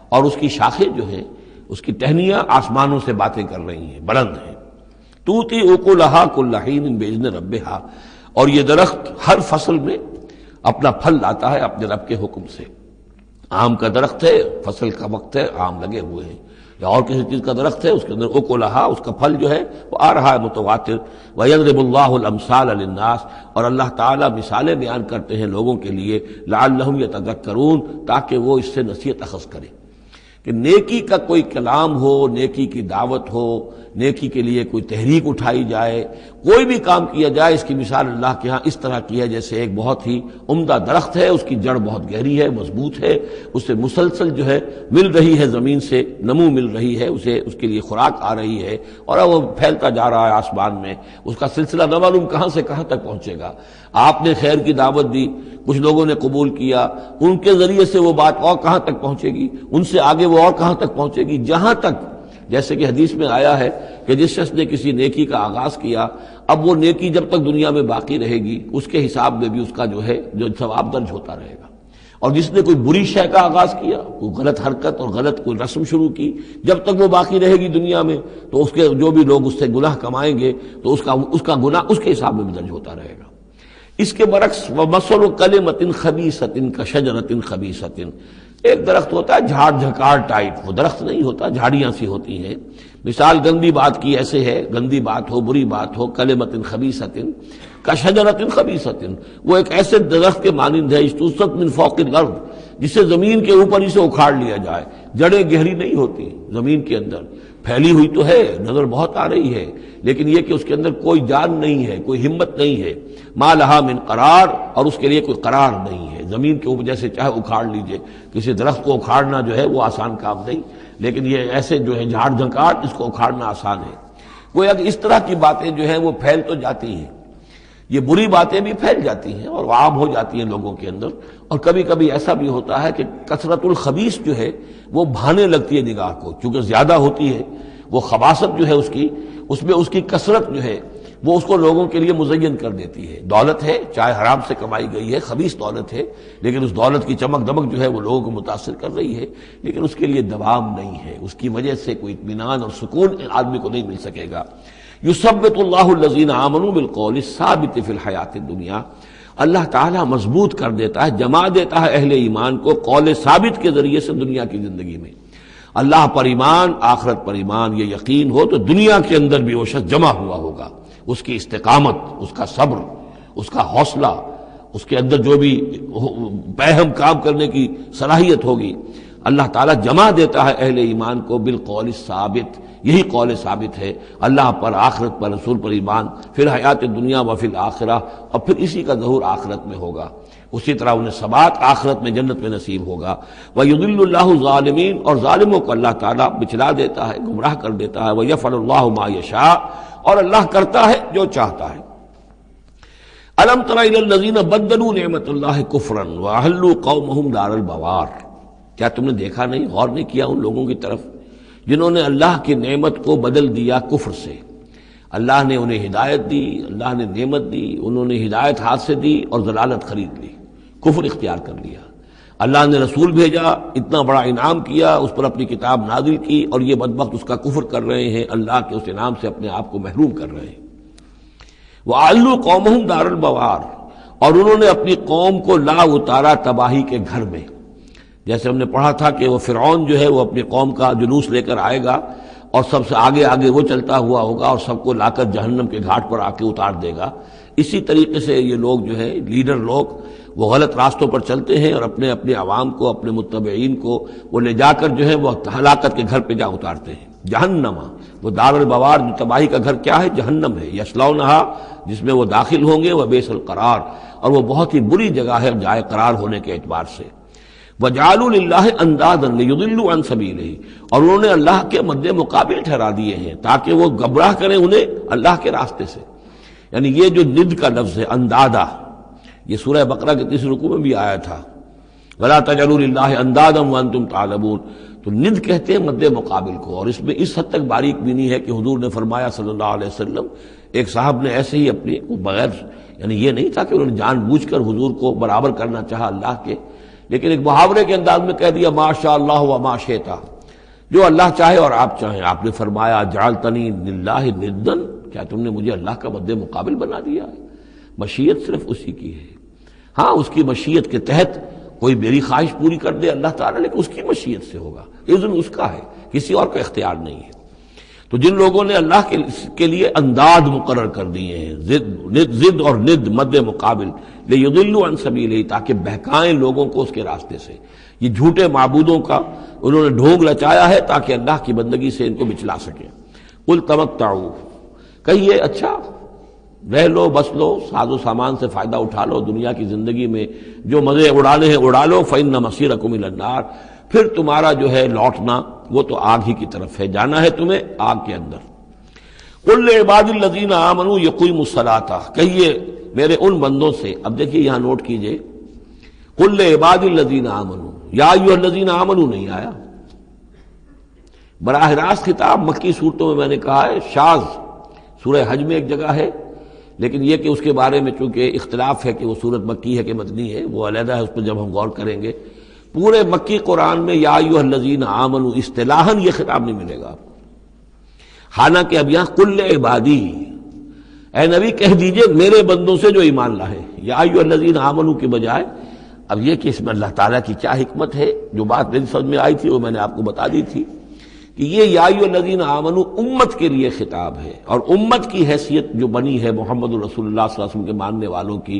اور اس کی شاخیں جو ہیں، اس کی ٹہنیاں آسمانوں سے باتیں کر رہی ہیں، بلند ہیں، توتی اکلھا کل حین باذن ربھا، اور یہ درخت ہر فصل میں اپنا پھل لاتا ہے اپنے رب کے حکم سے، آم کا درخت ہے، فصل کا وقت ہے، آم لگے ہوئے ہیں، یا اور کسی چیز کا درخت ہے، اس کے اندر اکلھا، اس کا پھل جو ہے وہ آ رہا ہے متواتر، وَيَضْرِبُ اللَّهُ الْأَمْثَالَ لِلنَّاسِ، اور اللہ تعالیٰ مثالیں بیان کرتے ہیں لوگوں کے لیے، لَعَلَّهُمْ يَتَذَكَّرُونَ، تاکہ وہ اس سے نصیحت اخذ کریں، کہ نیکی کا کوئی کلام ہو، نیکی کی دعوت ہو، نیکی کے لیے کوئی تحریک اٹھائی جائے، کوئی بھی کام کیا جائے، اس کی مثال اللہ کے ہاں اس طرح کی ہے جیسے ایک بہت ہی عمدہ درخت ہے، اس کی جڑ بہت گہری ہے، مضبوط ہے، اس سے مسلسل جو ہے مل رہی ہے، زمین سے نمو مل رہی ہے، اسے اس کے لیے خوراک آ رہی ہے، اور وہ پھیلتا جا رہا ہے آسمان میں، اس کا سلسلہ نہ معلوم کہاں سے کہاں تک پہنچے گا۔ آپ نے خیر کی دعوت دی، کچھ لوگوں نے قبول کیا، ان کے ذریعے سے وہ بات اور کہاں تک پہنچے گی، ان سے آگے وہ اور کہاں تک پہنچے گی، جہاں تک، جیسے کہ حدیث میں آیا ہے کہ جس شخص نے کسی نیکی کا آغاز کیا، اب وہ نیکی جب تک دنیا میں باقی رہے گی اس کے حساب میں بھی اس کا جو ہے جو ثواب درج ہوتا رہے گا، اور جس نے کوئی بری شے کا آغاز کیا، کوئی غلط حرکت اور غلط کوئی رسم شروع کی، جب تک وہ باقی رہے گی دنیا میں تو اس کے جو بھی لوگ اس سے گناہ کمائیں گے تو اس کا گناہ اس کے حساب میں بھی درج ہوتا رہے گا۔ اس کے برعکس وَمَثَلُ كَلِمَةٍ خَبِيثَةٍ كَشَجَرَةٍ خَبِيثَةٍ، ایک درخت ہوتا ہے جھاڑ جھکاڑ ٹائپ، وہ درخت نہیں ہوتا، جھاڑیاں سی ہوتی ہیں، مثال گندی بات کی ایسے ہے، گندی بات ہو، بری بات ہو، کلمۃ خبیثۃ کشجرۃ خبیثۃ، وہ ایک ایسے درخت کے مانند ہے، اجتثت من فوق الارض، جسے زمین کے اوپر اسے اکھاڑ لیا جائے. جڑیں گہری نہیں ہوتی زمین کے اندر، پھیلی ہوئی تو ہے، نظر بہت آ رہی ہے، لیکن یہ کہ اس کے اندر کوئی جان نہیں ہے، کوئی ہمت نہیں ہے. ما لہا من قرار، اور اس کے لیے کوئی قرار نہیں ہے. زمین کے اوپر جیسے چاہے اکھاڑ لیجئے، کسی درخت کو اکھاڑنا جو ہے وہ آسان کام نہیں، لیکن یہ ایسے جو ہے جھاڑ جھنکاٹ، اس کو اکھاڑنا آسان ہے. گویا کہ اس طرح کی باتیں جو ہیں وہ پھیل تو جاتی ہیں، یہ بری باتیں بھی پھیل جاتی ہیں اور عام ہو جاتی ہیں لوگوں کے اندر. اور کبھی کبھی ایسا بھی ہوتا ہے کہ کثرت الخبیث جو ہے وہ بھانے لگتی ہے نگاہ کو، چونکہ زیادہ ہوتی ہے وہ خباثت جو ہے اس میں اس کی کثرت جو ہے وہ اس کو لوگوں کے لیے مزین کر دیتی ہے. دولت ہے، چاہے حرام سے کمائی گئی ہے، خبیث دولت ہے، لیکن اس دولت کی چمک دمک جو ہے وہ لوگوں کو متاثر کر رہی ہے، لیکن اس کے لیے دوام نہیں ہے، اس کی وجہ سے کوئی اطمینان اور سکون آدمی کو نہیں مل سکے گا. یثبت اللہ الذین آمنوا بالقول الثابت فی الحیات الدنیا، اللہ تعالیٰ مضبوط کر دیتا ہے، جما دیتا ہے اہل ایمان کو قول ثابت کے ذریعے سے دنیا کی زندگی میں. اللہ پر ایمان، آخرت پر ایمان، یہ یقین ہو تو دنیا کے اندر بھی وہ شخص جمع ہوا ہوگا. اس کی استقامت، اس کا صبر، اس کا حوصلہ، اس کے اندر جو بھی باہم کام کرنے کی صلاحیت ہوگی، اللہ تعالیٰ جمع دیتا ہے اہل ایمان کو بالقول الثابت. یہی قول ثابت ہے، اللہ پر، آخرت پر، رسول پر ایمان، پھر حیات دنیا و فی الآخرہ، اور پھر اسی کا ظہور آخرت میں ہوگا. اسی طرح انہیں ثبات آخرت میں جنت میں نصیب ہوگا. وَيُضِلُّ اللَّهُ الظَّالِمِينَ، اور ظالموں کو اللہ تعالیٰ بچلا دیتا ہے، گمراہ کر دیتا ہے. وَيَفْعَلُ اللَّهُ مَا يَشَاءُ، اور اللہ کرتا ہے جو چاہتا ہے. أَلَمْ تَرَ إِلَى الَّذِينَ بَدَّلُوا نِعْمَةَ اللَّهِ كُفْرًا وَأَحَلُّوا قَوْمَهُمْ دَارَ الْبَوَارِ، کیا تم نے دیکھا نہیں، غور نہیں کیا ان لوگوں کی طرف جنہوں نے اللہ کی نعمت کو بدل دیا کفر سے؟ اللہ نے انہیں ہدایت دی، اللہ نے نعمت دی، انہوں نے ہدایت ہاتھ سے دی اور ضلالت خرید لی، کفر اختیار کر لیا. اللہ نے رسول بھیجا، اتنا بڑا انعام کیا، اس پر اپنی کتاب نازل کی، اور یہ بدبخت اس کا کفر کر رہے ہیں، اللہ کے اس انعام سے اپنے آپ کو محروم کر رہے ہیں. وَأَحَلُّوا قَوْمَهُمْ دَارَ الْبَوَارِ، اور انہوں نے اپنی قوم کو لا اتارا تباہی کے گھر میں. جیسے ہم نے پڑھا تھا کہ وہ فرعون جو ہے وہ اپنی قوم کا جلوس لے کر آئے گا اور سب سے آگے آگے وہ چلتا ہوا ہوگا اور سب کو لا کر جہنم کے گھاٹ پر آ کے اتار دے گا. اسی طریقے سے یہ لوگ جو ہے لیڈر لوگ وہ غلط راستوں پر چلتے ہیں اور اپنے اپنے عوام کو، اپنے متبعین کو وہ لے جا کر جو ہے وہ ہلاکت کے گھر پہ جا اتارتے ہیں. جہنم، وہ دار البوار، جو تباہی کا گھر کیا ہے؟ جہنم ہے. یصلونھا، جس میں وہ داخل ہوں گے، وبئس القرار، اور وہ بہت ہی بری جگہ ہے جائے قرار ہونے کے اعتبار سے. وَجَعَلُوا لِلَّهِ أَندَادًا لِيُضِلُّوا عَن سَبِيلِهِ، اور انہوں نے اللہ کے مد مقابل ٹھہرا دیے ہیں تاکہ وہ گمراہ کریں انہیں اللہ کے راستے سے. یعنی یہ جو ند کا لفظ ہے اندادا، یہ سورہ بقرہ کے 30 رکوع میں بھی آیا تھا، وَلَا تَجْعَلُوا لِلَّهِ أَندَادًا وَأَنتُمْ تَعْلَمُونَ. تو ند کہتے ہیں مد مقابل کو، اور اس میں اس حد تک باریک بھی نہیں ہے کہ حضور نے فرمایا صلی اللہ علیہ وسلم، ایک صاحب نے ایسے ہی اپنی بغیر، یعنی یہ نہیں تھا کہ انہوں نے جان بوجھ کر حضور کو برابر کرنا چاہا اللہ کے، لیکن ایک محاورے کے انداز میں کہہ دیا ما شاء اللہ و ما شئت، جو اللہ چاہے اور آپ چاہیں. آپ نے فرمایا جعلتنی للہ ندا، کیا تم نے مجھے اللہ کا مد مقابل بنا دیا ہے؟ مشیت صرف اسی کی ہے. ہاں، اس کی مشیت کے تحت کوئی میری خواہش پوری کر دے اللہ تعالیٰ، لیکن اس کی مشیت سے ہوگا، اذن اس کا ہے، کسی اور کا اختیار نہیں ہے. تو جن لوگوں نے اللہ کے لیے انداد مقرر کر دیے ہیں، ضد اور ند مد مقابل، لیضلوا عن سبیلہ، تاکہ بہکائیں لوگوں کو اس کے راستے سے، یہ جھوٹے معبودوں کا انہوں نے ڈھونگ رچایا ہے تاکہ اللہ کی بندگی سے ان کو بچلا سکیں. قل تمتعوا، کہیے اچھا رہ لو، بس لو، ساز و سامان سے فائدہ اٹھا لو، دنیا کی زندگی میں جو مزے اڑانے ہیں اڑا لو، فإن مصیرکم الی النار، پھر تمہارا جو ہے لوٹنا وہ تو آگ ہی کی طرف ہے، جانا ہے تمہیں آگ کے اندر. قل لعباد الذین آمنوا یقیموا الصلاۃ، کہیے میرے ان بندوں سے. اب دیکھیے یہاں نوٹ کیجئے، قل لعباد الذین آمنوا، یا ایھا الذین آمنوا نہیں آیا. براہ راست خطاب مکی صورتوں میں میں نے کہا ہے شاذ، سورہ حج میں ایک جگہ ہے، لیکن یہ کہ اس کے بارے میں چونکہ اختلاف ہے کہ وہ سورت مکی ہے کہ مدنی ہے، وہ علیحدہ ہے، اس پر جب ہم غور کریں گے. پورے مکی قرآن میں یا ایھا الذین آمنوا اصطلاحاً یہ خطاب نہیں ملے گا. حالانکہ اب یہاں قل عبادی، اے نبی کہہ دیجئے میرے بندوں سے جو ایمان لائے، یا ایھا الذین آمنوا کے بجائے. اب یہ کہ اس میں اللہ تعالیٰ کی کیا حکمت ہے، جو بات میری سمجھ میں آئی تھی وہ میں نے آپ کو بتا دی تھی کہ یہ یا ایھا الذین آمنوا امت کے لیے خطاب ہے، اور امت کی حیثیت جو بنی ہے محمد رسول اللہ صلی اللہ علیہ وسلم کے ماننے والوں کی،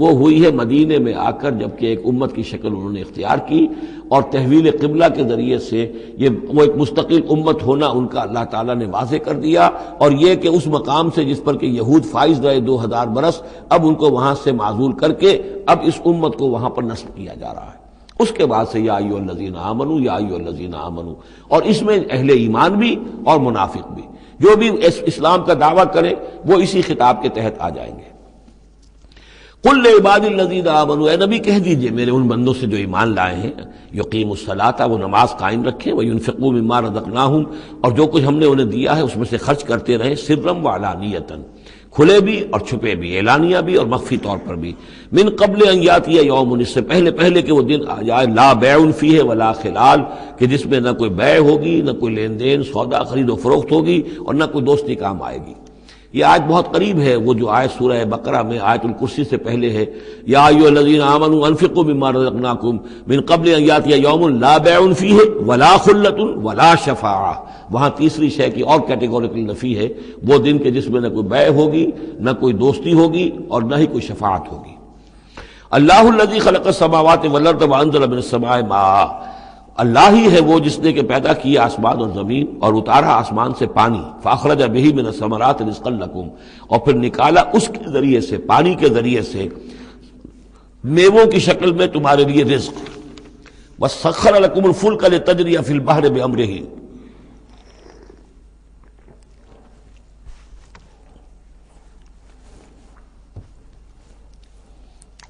وہ ہوئی ہے مدینے میں آ کر، جبکہ ایک امت کی شکل انہوں نے اختیار کی، اور تحویل قبلہ کے ذریعے سے یہ وہ ایک مستقل امت ہونا ان کا اللہ تعالیٰ نے واضح کر دیا، اور یہ کہ اس مقام سے جس پر کہ یہود فائز رہے 2000 برس، اب ان کو وہاں سے معزول کر کے اب اس امت کو وہاں پر نصب کیا جا رہا ہے۔ اس کے بعد سے یا ایھا الذین آمنوا، یا ایھا الذین آمنوا، اور اس میں اہل ایمان بھی اور منافق بھی، جو بھی اسلام کا دعویٰ کرے وہ اسی خطاب کے تحت آ جائیں گے۔ قل لعبادی الذین آمنوا، اے نبی کہہ دیجئے میرے ان بندوں سے جو ایمان لائے ہیں، یقیموا الصلاۃ، وہ نماز قائم رکھیں، وینفقوا مما رزقناہم، اور جو کچھ ہم نے انہیں دیا ہے اس میں سے خرچ کرتے رہیں، سرا وعلانیۃ، کھلے بھی اور چھپے بھی، اعلانیہ بھی اور مخفی طور پر بھی، من قبل ان یاتی یوم، اس سے پہلے کہ وہ دن آ جائے، لا بیع فیہ ولا خلال، کہ جس میں نہ کوئی بیع ہوگی، نہ کوئی لین دین سودا خرید و فروخت ہوگی، اور نہ کوئی دوستی کام آئے گی۔ یہ آیت بہت قریب ہے وہ جو آیت سورہ بقرہ میں آیت الکرسی سے پہلے ہے، یا ایھا الذین آمنوا انفقوا مما رزقناکم من قبل ان یاتی یوم لا بیع فیہ ولا خلۃ ولا شفاعہ، وہاں تیسری شے کی اور کیٹیگوریکل نفی ہے، وہ دن کے جس میں نہ کوئی بیع ہوگی، نہ کوئی دوستی ہوگی، اور نہ ہی کوئی شفاعت ہوگی۔ اللہ الذی خلق السماوات والارض وانزل من السماء ماء، اللہ ہی ہے وہ جس نے کہ پیدا کیا آسمان اور زمین اور اتارا آسمان سے پانی، فاخرج بہ من الثمرات رزقا لکم، اور پھر نکالا اس کے ذریعے سے، پانی کے ذریعے سے، میووں کی شکل میں تمہارے لیے رزق، وسخر لکم الفلک لتجری فی البحر بامرہ،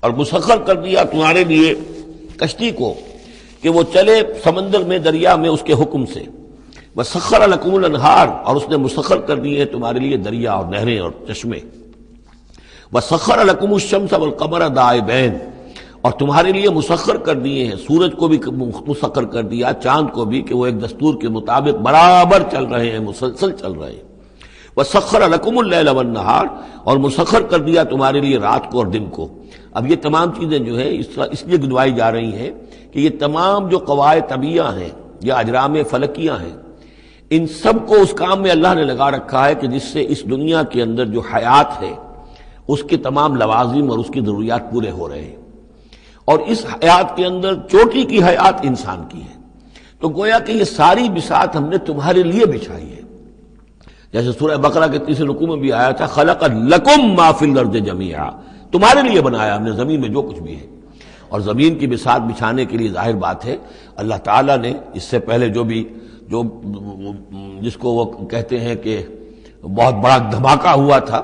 اور مسخر کر دیا تمہارے لیے کشتی کو کہ وہ چلے سمندر میں، دریا میں اس کے حکم سے، وسخر لکم الانہار، اور اس نے مسخر کر دیے تمہارے لیے دریا اور نہریں اور چشمے، وسخر لکم الشمس والقمر دائبین، اور تمہارے لیے مسخر کر دیے ہیں، سورج کو بھی مسخر کر دیا، چاند کو بھی، کہ وہ ایک دستور کے مطابق برابر چل رہے ہیں، مسلسل چل رہے ہیں، وسخر لکم اللیل والنہار، اور مسخر کر دیا تمہارے لیے رات کو اور دن کو۔ اب یہ تمام چیزیں جو ہیں اس لیے گنوائی جا رہی ہیں کہ یہ تمام جو قواعد طبیعہ ہیں یا اجرام فلکیہ ہیں، ان سب کو اس کام میں اللہ نے لگا رکھا ہے کہ جس سے اس دنیا کے اندر جو حیات ہے اس کے تمام لوازم اور اس کی ضروریات پورے ہو رہے ہیں، اور اس حیات کے اندر چوٹی کی حیات انسان کی ہے، تو گویا کہ یہ ساری بساط ہم نے تمہارے لیے بچھائی ہے، جیسے سورہ بقرہ کے تیسرے رکوع میں بھی آیا تھا، خلق لکم ما فی الارض جمیعا، تمہارے لیے بنایا ہم نے زمین میں جو کچھ بھی ہے، اور زمین کی بساط بچھانے کے لیے ظاہر بات ہے اللہ تعالیٰ نے اس سے پہلے جو جس کو وہ کہتے ہیں کہ بہت بڑا دھماکہ ہوا تھا،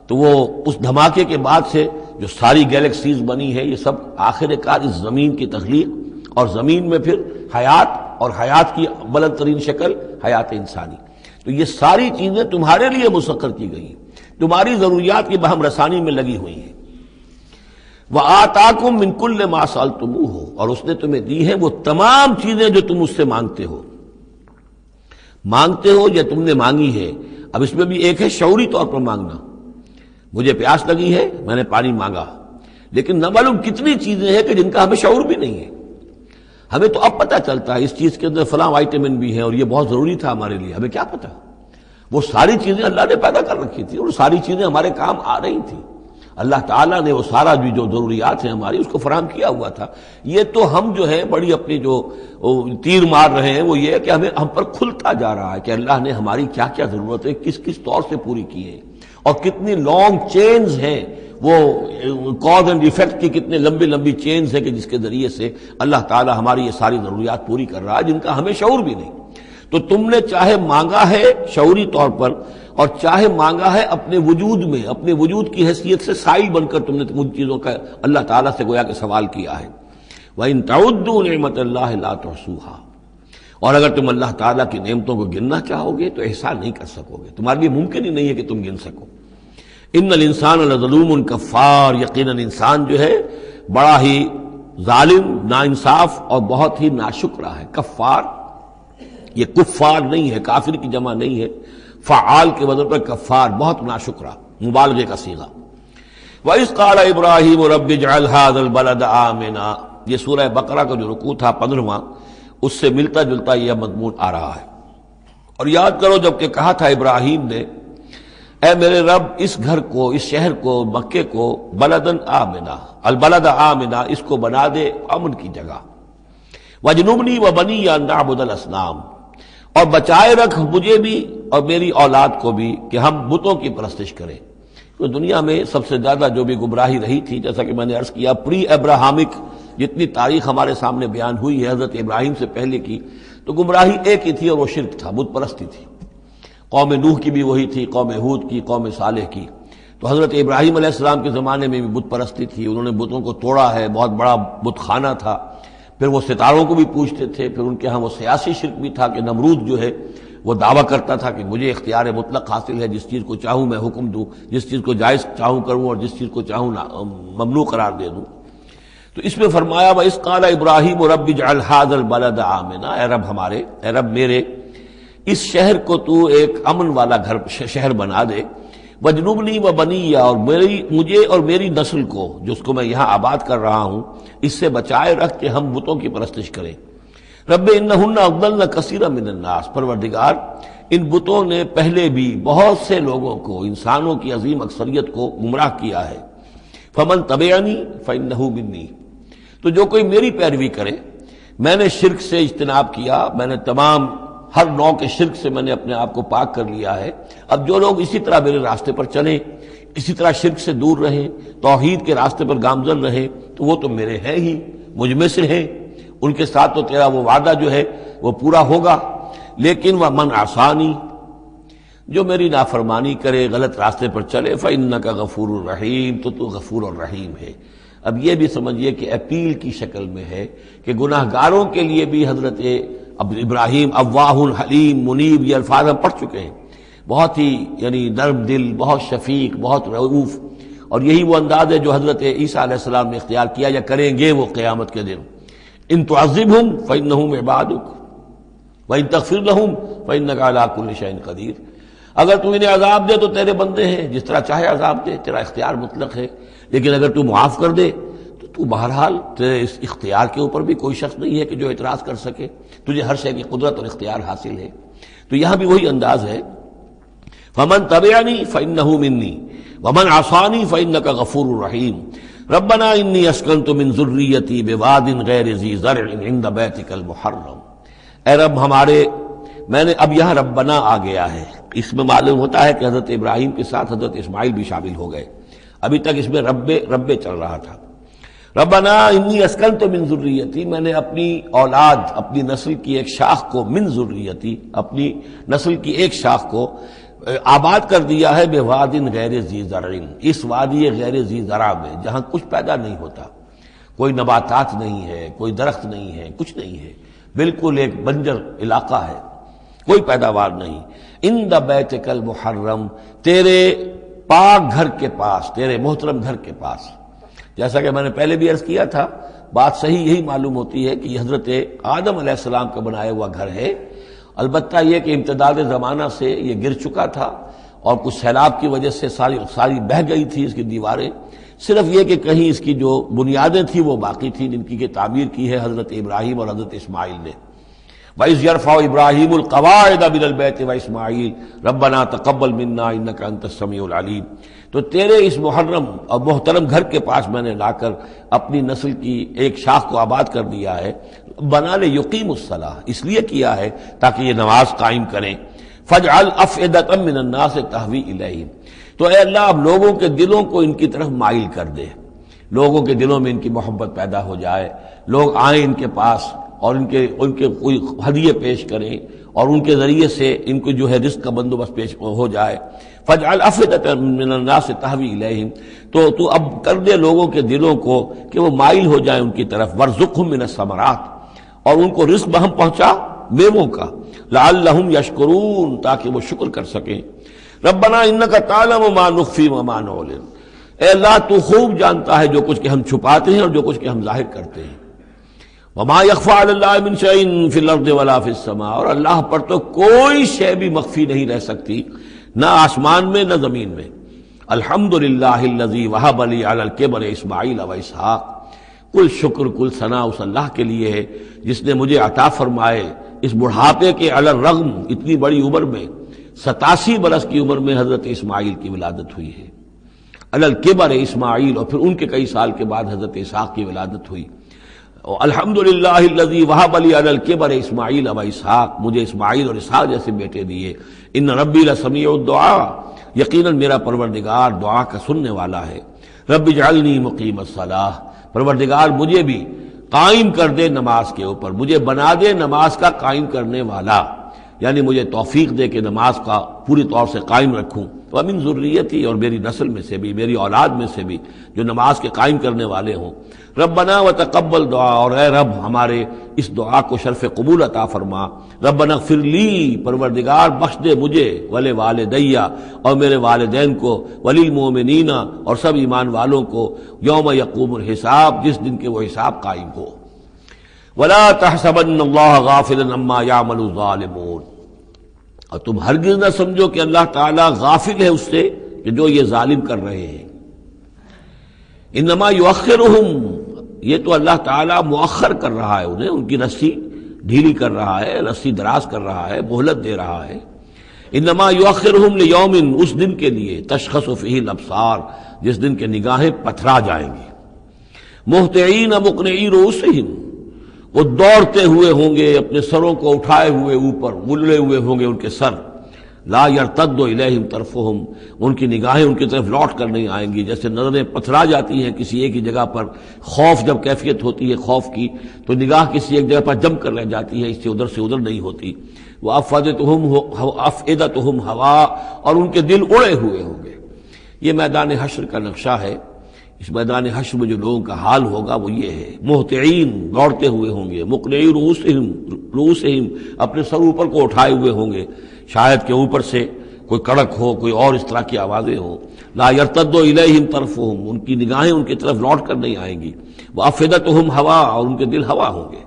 تو وہ اس دھماکے کے بعد سے جو ساری گیلیکسیز بنی ہے، یہ سب آخر کار اس زمین کی تخلیق، اور زمین میں پھر حیات، اور حیات کی بلند ترین شکل حیات انسانی، تو یہ ساری چیزیں تمہارے لیے مسخر کی گئی، تمہاری ضروریات کی بہم رسانی میں لگی ہوئی ہیں۔ وَآتَاكُم مِّن كُلِّ مَا سَأَلْتُمُوهُ، اور اس نے تمہیں دی ہے وہ تمام چیزیں جو تم اس سے مانگتے ہو یا تم نے مانگی ہے۔ اب اس میں بھی ایک ہے شعوری طور پر مانگنا، مجھے پیاس لگی ہے میں نے پانی مانگا، لیکن نہ معلوم کتنی چیزیں ہیں کہ جن کا ہمیں شعور بھی نہیں ہے، ہمیں تو اب پتہ چلتا ہے اس چیز کے اندر فلاں وائٹامن بھی ہے اور یہ بہت ضروری تھا ہمارے لیے، ہمیں کیا پتہ، وہ ساری چیزیں اللہ نے پیدا کر رکھی تھی اور ساری چیزیں ہمارے کام آ رہی تھیں، اللہ تعالیٰ نے وہ سارا بھی جو ضروریات ہیں ہماری اس کو فراہم کیا ہوا تھا۔ یہ تو ہم جو ہے بڑی اپنی جو تیر مار رہے ہیں وہ یہ ہے کہ ہم پر کھلتا جا رہا ہے کہ اللہ نے ہماری کیا کیا ضرورتیں کس کس طور سے پوری کی ہیں، اور کتنی لانگ چینز ہیں، وہ کاز اینڈ ایفیکٹ کی کتنے لمبی چینز ہیں کہ جس کے ذریعے سے اللہ تعالیٰ ہماری یہ ساری ضروریات پوری کر رہا ہے جن کا ہمیں شعور بھی نہیں۔ تو تم نے چاہے مانگا ہے شعوری طور پر اور چاہے مانگا ہے اپنے وجود میں، اپنے وجود کی حیثیت سے سائل بن کر تم نے ان چیزوں کا اللہ تعالیٰ سے گویا کہ سوال کیا ہے۔ وَإِن تَعُدُّوا نِعْمَتَ اللَّهِ لَا تُحْصُوهَا، اور اگر تم اللہ تعالیٰ کی نعمتوں کو گننا چاہو گے تو احسان نہیں کر سکو گے، تمہارے لیے ممکن ہی نہیں ہے کہ تم گن سکو۔ ان الانسان لظلوم کفار، یقیناً انسان جو ہے بڑا ہی ظالم، ناانصاف اور بہت ہی ناشکرا ہے۔ کفار، یہ کفار نہیں ہے، کافر کی جمع نہیں ہے، فعال کے وزن پر کفار، بہت ناشکرا، مبالغے کا صیغہ۔ وَإِذْ قَالَ إِبْرَاهِيمُ رَبِّ اجْعَلْ هَٰذَا الْبَلَدَ آمِنًا، یہ سورہ بقرہ کا جو رکوع تھا 15واں، اس سے ملتا جلتا یہ مضمون آ رہا ہے۔ اور یاد کرو جب کہ کہا تھا ابراہیم نے، اے میرے رب اس گھر کو، اس شہر کو، مکے کو بلدن آمنا، البلد آمنا، اس کو بنا دے امن کی جگہ، وجنبنی وبنی ان نعبد الاصنام، اور بچائے رکھ مجھے بھی اور میری اولاد کو بھی کہ ہم بتوں کی پرستش کریں۔ تو دنیا میں سب سے زیادہ جو بھی گمراہی رہی تھی، جیسا کہ میں نے عرض کیا، پری ابراہمک جتنی تاریخ ہمارے سامنے بیان ہوئی ہے حضرت ابراہیم سے پہلے کی، تو گمراہی ایک ہی تھی اور وہ شرک تھا، بت پرستی تھی۔ قوم نوح کی بھی وہی تھی، قوم ہود کی، قوم صالح کی۔ تو حضرت ابراہیم علیہ السلام کے زمانے میں بھی بت پرستی تھی، انہوں نے بتوں کو توڑا ہے، بہت بڑا بت خانہ تھا۔ پھر وہ ستاروں کو بھی پوجتے تھے، پھر ان کے ہاں وہ سیاسی شرک بھی تھا کہ نمرود جو ہے وہ دعویٰ کرتا تھا کہ مجھے اختیار مطلق حاصل ہے، جس چیز کو چاہوں میں حکم دوں، جس چیز کو جائز چاہوں کروں اور جس چیز کو چاہوں ممنوع قرار دے دوں۔ تو اس میں فرمایا وَإِذْ قَالَ إِبْرَاهِيمُ رَبِّ اجْعَلْ هَٰذَا الْبَلَدَ آمِنًا، اے رب ہمارے، اے رب میرے، اس شہر کو تو ایک امن والا گھر شہر بنا دے، وَجْنُبْنِي وَبَنِيَّ، اور مجھے اور میری نسل کو، جس کو میں یہاں آباد کر رہا ہوں، اس سے بچائے رکھ کہ ہم بتوں کی پرستش کریں۔ رب انہن اضللن کثیرا من الناس، پروردگار ان بتوں نے پہلے بھی بہت سے لوگوں کو، انسانوں کی عظیم اکثریت کو گمراہ کیا ہے۔ فمن تبعنی فانہ منی، تو جو کوئی میری پیروی کرے، میں نے شرک سے اجتناب کیا، میں نے تمام ہر نوع کے شرک سے میں نے اپنے آپ کو پاک کر لیا ہے۔ اب جو لوگ اسی طرح میرے راستے پر چلیں، اسی طرح شرک سے دور رہیں، توحید کے راستے پر گامزن رہیں، تو وہ تو میرے ہیں ہی، مجھ میں سے ہیں، ان کے ساتھ تو تیرا وہ وعدہ جو ہے وہ پورا ہوگا۔ لیکن وَمَنْ عَصَانِی، جو میری نافرمانی کرے، غلط راستے پر چلے، فَإِنَّكَ غَفُورٌ رَحِيمٌ، تو غفور الرحیم ہے۔ اب یہ بھی سمجھیے کہ اپیل کی شکل میں ہے کہ گناہ گاروں کے لیے بھی حضرت ابراہیم اواہ حلیم منیب یہ الفاظ ہم پڑھ چکے ہیں، بہت ہی یعنی نرم دل، بہت شفیق، بہت رؤوف، اور یہی وہ انداز ہے جو حضرت عیسیٰ علیہ السلام نے اختیار کیا یا کریں گے وہ قیامت کے دن۔ ان تعذبہم فانہم عبادک وان تغفر لہم فانک علی کل شیء قدیر، اگر تو انہیں عذاب دے تو تیرے بندے ہیں، جس طرح چاہے عذاب دے، تیرا اختیار مطلق ہے، لیکن اگر تو معاف کر دے تو بہرحال تیرے اس اختیار کے اوپر بھی کوئی شخص نہیں ہے کہ جو اعتراض کر سکے، تجھے ہر شے کی قدرت اور اختیار حاصل ہے۔ تو یہاں بھی وہی انداز ہے، فمن تبعنی فانہ منی ومن عصانی فانک غفور رحیم، ربنا انی اسکنت من ذریتی بواد غیر ذی زرع عند بیتک المحرم، اے رب ہمارے، میں نے اب یہاں ربنا آ گیا ہے، اس میں معلوم ہوتا ہے کہ حضرت ابراہیم کے ساتھ حضرت اسماعیل بھی شامل ہو گئے، ابھی تک اس میں رب چل رہا تھا۔ ربنا انی اسکنت من ذریتی، میں نے اپنی اولاد، اپنی نسل کی ایک شاخ کو، من ذریتی، اپنی نسل کی ایک شاخ کو آباد کر دیا ہے، بواد غیر ذی زرع، اس وادی غیر ذی زرع میں، جہاں کچھ پیدا نہیں ہوتا، کوئی نباتات نہیں ہے، کوئی درخت نہیں ہے، کچھ نہیں ہے، بالکل ایک بنجر علاقہ ہے، کوئی پیداوار نہیں، عند بیتک المحرم، تیرے پاک گھر کے پاس، تیرے محترم گھر کے پاس۔ جیسا کہ میں نے پہلے بھی عرض کیا تھا، بات صحیح یہی معلوم ہوتی ہے کہ یہ حضرت آدم علیہ السلام کا بنایا ہوا گھر ہے، البتہ یہ کہ امتداد زمانہ سے یہ گر چکا تھا اور کچھ سیلاب کی وجہ سے ساری بہہ گئی تھی اس کی دیواریں، صرف یہ کہ کہیں اس کی جو بنیادیں تھیں وہ باقی تھیں، جن کی کہ تعمیر کی ہے حضرت ابراہیم اور حضرت اسماعیل نے۔ وَإِذْ يَرْفَعُ إِبْرَاهِيمُ الْقَوَاعِدَ مِنَ الْبَيْتِ وَإِسْمَاعِيلُ رَبَّنَا تَقَبَّلْ مِنَّا إِنَّكَ أَنتَ السَّمِيعُ الْعَلِيمُ، تو تیرے اس محرم اور محترم گھر کے پاس میں نے لا کر اپنی نسل کی ایک شاخ کو آباد کر دیا ہے، بنا لے یقیم الصلاح، اس لیے کیا ہے تاکہ یہ نماز قائم کریں، فَاجْعَلْ أَفْئِدَةً مِّنَ النَّاسِ تَهْوِي إِلَيْهِمْ، تو اے اللہ اب لوگوں کے دلوں کو ان کی طرف مائل کر دے، لوگوں کے دلوں میں ان کی محبت پیدا ہو جائے، لوگ آئیں ان کے پاس اور ان کے کوئی ہدیے پیش کریں اور ان کے ذریعے سے ان کو جو ہے رزق کا بندوبست پیش ہو جائے۔ فَاجْعَلْ أَفْئِدَةً مِّنَ النَّاسِ تَهْوِي إِلَيْهِمْ، تو اب کر دے لوگوں کے دلوں کو کہ وہ مائل ہو جائیں ان کی طرف، وَارْزُقْهُم مِّنَ الثَّمَرَاتِ، اور ان کو رزق بہم پہنچا میووں کا، لَعَلَّهُمْ يَشْكُرُونَ، تاکہ وہ شکر کر سکیں۔ رَبَّنَا إِنَّكَ تَعْلَمُ مَا نُخْفِي وَمَا نُعْلِنُ، اے اللہ تو خوب جانتا ہے جو کچھ کہ ہم چھپاتے ہیں اور جو کچھ کہ ہم ظاہر کرتے ہیں۔ وَمَا يَخْفَىٰ عَلَى اللَّهِ مِن شَيْءٍ فِي الْأَرْضِ وَلَا فِي السَّمَاءِ، اور اللہ پر تو کوئی شے بھی مخفی نہیں رہ سکتی، نہ آسمان میں نہ زمین میں۔ الحمدللہ الذی وہب لی علی الکبر اسماعیل و اسحاق، کل شکر کل ثنا اس اللہ کے لیے ہے جس نے مجھے عطا فرمائے اس بڑھاپے کے علی الرغم اتنی بڑی عمر میں 87 برس کی عمر میں حضرت اسماعیل کی ولادت ہوئی ہے. علی الکبر اسماعیل، اور پھر ان کے کئی سال کے بعد حضرت اسحاق کی ولادت ہوئی. الحمدللہ الذی وہب لی علی الکبر اسماعیل و اسحاق، مجھے اسماعیل اور اسحاق جیسے بیٹے دیے. ان ربی لسمیع الدعاء، یقیناً میرا پروردگار دعا کا سننے والا ہے. رب اجعلنی مقیم الصلاۃ، پروردگار مجھے بھی قائم کر دے نماز کے اوپر، مجھے بنا دے نماز کا قائم کرنے والا، یعنی مجھے توفیق دے کہ نماز کا پوری طور سے قائم رکھوں. ومن ذریتی، اور میری نسل میں سے بھی، میری اولاد میں سے بھی جو نماز کے قائم کرنے والے ہوں. ربنا وتقبل دعا، اور اے رب ہمارے اس دعا کو شرف قبول عطا فرما. ربنا اغفر لی، پروردگار بخش دے مجھے، ولوالدیّ، اور میرے والدین کو، وللمؤمنین، اور سب ایمان والوں کو، یوم یقوم الحساب، جس دن کے وہ حساب قائم ہو. ولا تحسبن اللہ غافلا عما یعمل الظالمون، اور تم ہرگز نہ سمجھو کہ اللہ تعالیٰ غافل ہے اس سے کہ جو یہ ظالم کر رہے ہیں. انما یؤخرہم، یہ تو اللہ تعالیٰ مؤخر کر رہا ہے انہیں، ان کی رسی ڈھیلی کر رہا ہے، رسی دراز کر رہا ہے، مہلت دے رہا ہے. انما یؤخرہم لیوم، اس دن کے لیے تشخص فیہ الابصار، جس دن کے نگاہیں پتھرا جائیں گی. مہطعین مقنعی رؤوسہم، وہ دوڑتے ہوئے ہوں گے، اپنے سروں کو اٹھائے ہوئے اوپر، ملے ہوئے ہوں گے ان کے سر. لا یرتد الیہم طرفہم، ان کی نگاہیں ان کی طرف لوٹ کر نہیں آئیں گی. جیسے نظریں پتھرا جاتی ہیں کسی ایک ہی جگہ پر، خوف جب کیفیت ہوتی ہے خوف کی تو نگاہ کسی ایک جگہ پر جم کر رہ جاتی ہے، اس سے ادھر نہیں ہوتی. وافئدتہم ہوا، اور ان کے دل اڑے ہوئے ہوں گے. یہ میدان حشر کا نقشہ ہے. اس میدان حشر میں جو لوگوں کا حال ہوگا وہ یہ ہے، مہطعین، دوڑتے ہوئے ہوں گے، مقنعی رؤوسہم، اپنے سر اوپر کو اٹھائے ہوئے ہوں گے، شاید کہ اوپر سے کوئی کڑک ہو، کوئی اور اس طرح کی آوازیں ہوں. لا یرتد الیہم طرفہم، ان کی نگاہیں ان کی طرف لوٹ کر نہیں آئیں گی. وافئدتہم ہوا، اور ان کے دل ہوا ہوں گے.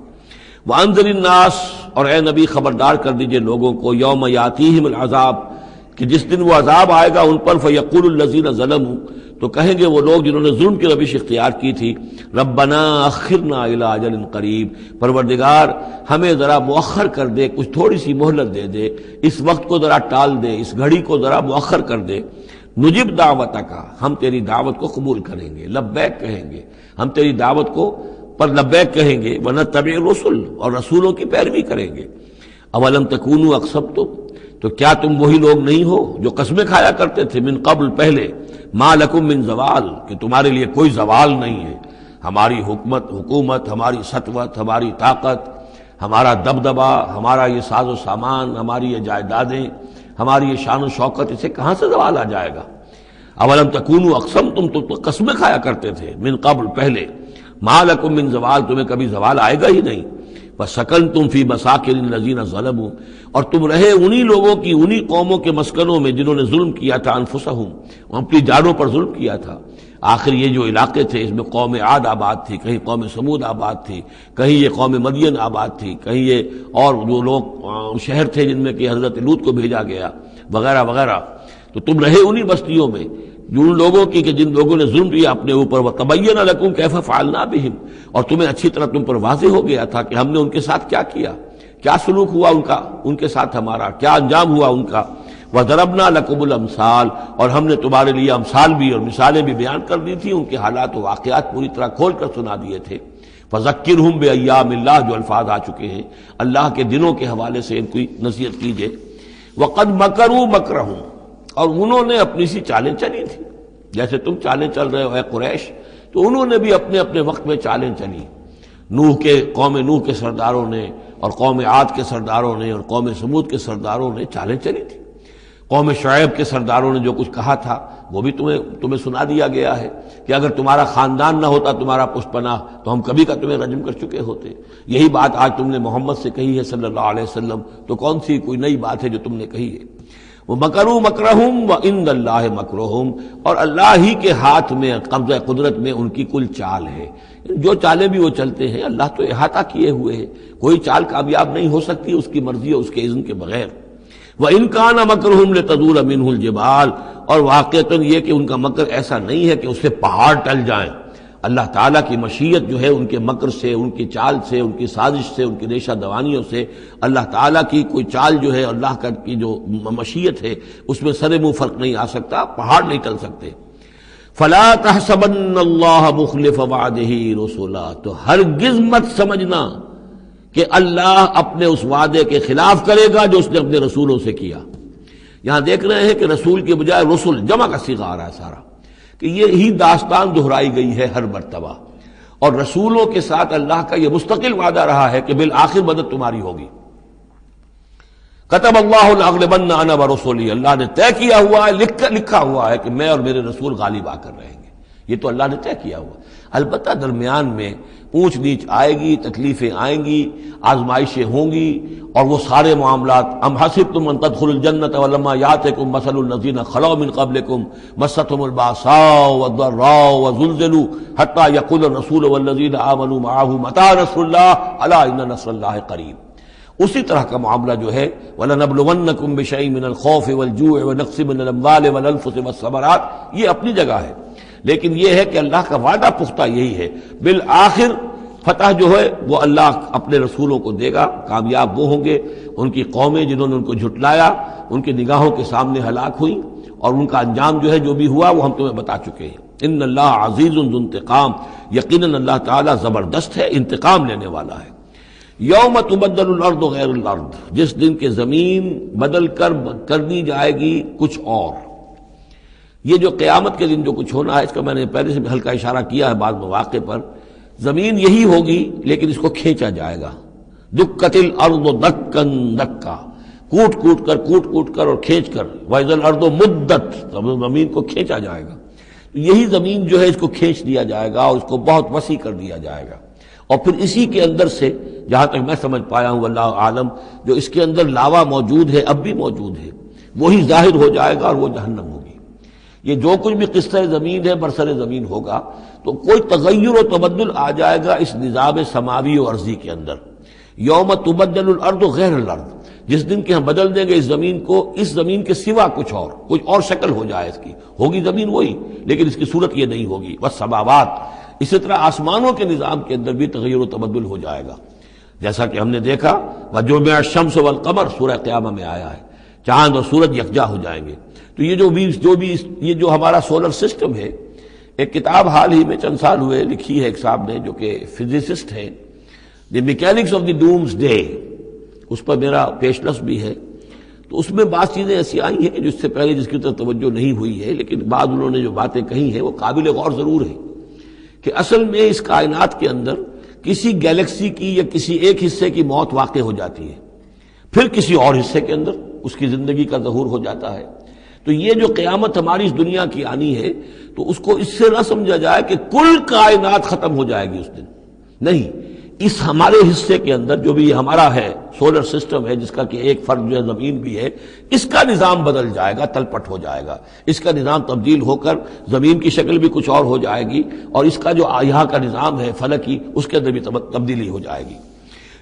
وانذر الناس، اور اے نبی خبردار کر دیجئے لوگوں کو، یوم یاتیہم العذاب، کہ جس دن وہ عذاب آئے گا ان پر، فیقول الذین ظلموا، تو کہیں گے وہ لوگ جنہوں نے ظلم کی روش اختیار کی تھی، ربنا اخرنا الی اجل قریب، پروردگار ہمیں ذرا مؤخر کر دے، کچھ تھوڑی سی مہلت دے دے، اس وقت کو ذرا ٹال دے، اس گھڑی کو ذرا مؤخر کر دے. نجب دعوتک، ہم تیری دعوت کو قبول کریں گے، لبیک کہیں گے، ہم تیری دعوت کو پر لبیک کہیں گے. ونتبع الرسل، اور رسولوں کی پیروی کریں گے. اولم تکونوا اقسمتم، تو کیا تم وہی لوگ نہیں ہو جو قسمیں کھایا کرتے تھے، من قبل، پہلے، ما لکم من زوال، کہ تمہارے لیے کوئی زوال نہیں ہے. ہماری حکومت، ہماری سطوت، ہماری طاقت، ہمارا دبدبا، ہمارا یہ ساز و سامان، ہماری یہ جائیدادیں، ہماری یہ شان و شوکت، اسے کہاں سے زوال آ جائے گا. اولم تکونوا اقسمتم، تو قسمیں کھایا کرتے تھے، من قبل، پہلے، ما لکم من زوال، تمہیں کبھی زوال آئے گا ہی نہیں. وَسَكَنْتُمْ فِي مَسَاكِنِ الَّذِينَ ظَلَمُوا، اور تم رہے انہی لوگوں کی، انہی قوموں کے مسکنوں میں جنہوں نے ظلم کیا تھا، انفسہم، اپنی جانوں پر ظلم کیا تھا. آخر یہ جو علاقے تھے اس میں قوم عاد آباد تھی، کہیں قوم سمود آباد تھی، کہیں یہ قوم مدین آباد تھی، کہیں یہ اور جو لوگ شہر تھے جن میں کہ حضرت لوط کو بھیجا گیا، وغیرہ وغیرہ. تو تم رہے انہی بستیوں میں جن لوگوں کی کہ جن لوگوں نے ظلم کیا اپنے اوپر. وَتَبَيَّنَ لَكُمْ كَيْفَ فَعَلْنَا بِهِمْ، اور تمہیں اچھی طرح تم پر واضح ہو گیا تھا کہ ہم نے ان کے ساتھ کیا کیا، کیا سلوک ہوا ان کا، ان کے ساتھ ہمارا کیا انجام ہوا ان کا. وَضَرَبْنَا لَكُمُ الْأَمْثَالَ، اور ہم نے تمہارے لیے امثال بھی اور مثالیں بھی بیان کر دی تھی، ان کے حالات و واقعات پوری طرح کھول کر سنا دیے تھے. فَذَكِّرْهُمْ بِأَيَّامِ اللَّهِ، جو الفاظ آ چکے ہیں اللہ کے دنوں کے حوالے سے ان کی نصیحت کیجئے. وَقَدْ مَكَرُوا مَكْرَهُمْ، اور انہوں نے اپنی سی چالیں چلی تھی، جیسے تم چالیں چل رہے ہو اے قریش، تو انہوں نے بھی اپنے اپنے وقت میں چالیں چلی. قوم نوح کے سرداروں نے، اور قوم عاد کے سرداروں نے، اور قوم سمود کے سرداروں نے چالیں چلی تھی. قوم شعیب کے سرداروں نے جو کچھ کہا تھا وہ بھی تمہیں سنا دیا گیا ہے کہ اگر تمہارا خاندان نہ ہوتا، تمہارا پشت پناہ، تو ہم کبھی کا تمہیں رجم کر چکے ہوتے. یہی بات آج تم نے محمد سے کہی ہے صلی اللہ علیہ وسلم، تو کون سی کوئی نئی بات ہے جو تم نے کہی ہے. وَمَكَرُوا مَكْرَهُمْ وَعِندَ اللَّهِ مَكْرُهُمْ، اور اللہ ہی کے ہاتھ میں، قبضہ قدرت میں ان کی کل چال ہے. جو چالیں بھی وہ چلتے ہیں اللہ تو احاطہ کیے ہوئے ہے، کوئی چال کامیاب نہیں ہو سکتی اس کی مرضی اور اس کے اذن کے بغیر. وَإِنْ كَانَ مَكْرُهُمْ لِتَزُولَ مِنْهُ الْجِبَالُ، اور واقعتاً یہ کہ ان کا مکر ایسا نہیں ہے کہ اس سے پہاڑ ٹل جائیں. اللہ تعالیٰ کی مشیت جو ہے ان کے مکر سے، ان کی چال سے، ان کی سازش سے، ان کی ریشہ دوانیوں سے، اللہ تعالیٰ کی کوئی چال جو ہے، اللہ کی جو مشیت ہے اس میں سر منہ فرق نہیں آ سکتا، پہاڑ نہیں ٹل سکتے۔ فلا تحسبن اللہ مخلف وعدہ رسلا، تو ہرگز مت سمجھنا کہ اللہ اپنے اس وعدے کے خلاف کرے گا جو اس نے اپنے رسولوں سے کیا۔ یہاں دیکھ رہے ہیں کہ رسول کے بجائے رسل جمع کا صیغہ آ رہا ہے سارا، کہ یہی داستان دہرائی گئی ہے ہر مرتبہ، اور رسولوں کے ساتھ اللہ کا یہ مستقل وعدہ رہا ہے کہ بالآخر مدد تمہاری ہوگی۔ کتب اللہ لاغلبن انا ورسلی، اللہ نے طے کیا ہوا ہے، لکھا ہوا ہے کہ میں اور میرے رسول غالب آ کر رہیں گے، یہ تو اللہ نے طے کیا ہوا۔ البتہ درمیان میں اونچ نیچ آئے گی، تکلیفیں آئیں گی، آزمائشیں ہوں گی، اور وہ سارے معاملات ام حسبتم ان تدخلوا الجنۃ ولما یاتکم مثل الذین خلوا من قبلکم مستهم الباساء والضراء وزلزلوا حتى يقول الرسول والذین آمنوا معه متى نصر اللہ الا ان نصر اللہ قریب۔ اسی طرح کا معاملہ جو ہے وَلَنَبْلُوَنَّكُمْ بِشَيْءٍ مِّنَ الْخَوْفِ وَالْجُوعِ وَنَقْصٍ مِّنَ الْأَمْوَالِ وَالْأَنفُسِ وَالثَّمَرَاتِ، یہ اپنی جگہ ہے، لیکن یہ ہے کہ اللہ کا وعدہ پختہ یہی ہے، بالآخر فتح جو ہے وہ اللہ اپنے رسولوں کو دے گا، کامیاب وہ ہوں گے۔ ان کی قومیں جنہوں نے ان کو جھٹلایا ان کی نگاہوں کے سامنے ہلاک ہوئیں، اور ان کا انجام جو ہے جو بھی ہوا وہ ہم تمہیں بتا چکے ہیں۔ ان اللہ عزیز ذو انتقام، یقیناً اللہ تعالیٰ زبردست ہے، انتقام لینے والا ہے۔ یوم تبدل الارض غیر الارض، جس دن کے زمین بدل کر دی جائے گی کچھ اور۔ یہ جو قیامت کے دن جو کچھ ہونا ہے اس کا میں نے پہلے سے ہلکا اشارہ کیا ہے بعض مواقع پر، زمین یہی ہوگی لیکن اس کو کھینچا جائے گا۔ دکت الارض دکن دکا، کوٹ کر اور کھینچ کر، وَإِذَا الْأَرْضُ مُدَّتْ، زمین کو کھینچا جائے گا۔ یہی زمین جو ہے اس کو کھینچ دیا جائے گا اور اس کو بہت وسیع کر دیا جائے گا، اور پھر اسی کے اندر سے جہاں تک میں سمجھ پایا ہوں واللہ عالم، جو اس کے اندر لاوا موجود ہے اب بھی موجود ہے، وہی ظاہر ہو جائے گا اور وہ جہنم ہوگی۔ یہ جو کچھ بھی قصہ زمین ہے برسر زمین ہوگا تو کوئی تغیر و تبدل آ جائے گا اس نظام سماوی و ارضی کے اندر۔ یوم تبدل الارض غیر الارض، جس دن کے ہم بدل دیں گے اس زمین کو، اس زمین کے سوا کچھ اور شکل ہو جائے اس کی، ہوگی زمین وہی لیکن اس کی صورت یہ نہیں ہوگی۔ والسماوات، اسی طرح آسمانوں کے نظام کے اندر بھی تغیر و تبدل ہو جائے گا، جیسا کہ ہم نے دیکھا وَجُمِعَ الشَّمْسُ وَالْقَمَرُ سورہ قیامہ میں آیا ہے، چاند اور سورج یکجا ہو جائیں گے۔ تو یہ جو ہمارا سولر سسٹم ہے، ایک کتاب حال ہی میں چند سال ہوئے لکھی ہے ایک صاحب نے جو کہ فزسسٹ ہے، the mechanics of the doomsday, اس پر میرا پیشنس بھی ہے۔ تو اس میں بعض چیزیں ایسی آئی ہیں کہ جس سے پہلے جس کی طرف توجہ نہیں ہوئی ہے، لیکن بعد انہوں نے جو باتیں کہی ہیں وہ قابل غور ضرور ہیں، کہ اصل میں اس کائنات کے اندر کسی گیلیکسی کی یا کسی ایک حصے کی موت واقع ہو جاتی ہے، پھر کسی اور حصے کے اندر اس کی زندگی کا ظہور ہو جاتا ہے۔ تو یہ جو قیامت ہماری اس دنیا کی آنی ہے تو اس کو اس سے نہ سمجھا جائے کہ کل کائنات ختم ہو جائے گی اس دن، نہیں، اس ہمارے حصے کے اندر جو بھی ہمارا ہے سولر سسٹم ہے، جس کا کہ ایک فرد جو ہے زمین بھی ہے، اس کا نظام بدل جائے گا، تلپٹ ہو جائے گا، اس کا نظام تبدیل ہو کر زمین کی شکل بھی کچھ اور ہو جائے گی، اور اس کا جو یہاں کا نظام ہے فلکی، اس کے اندر بھی تبدیلی ہو جائے گی۔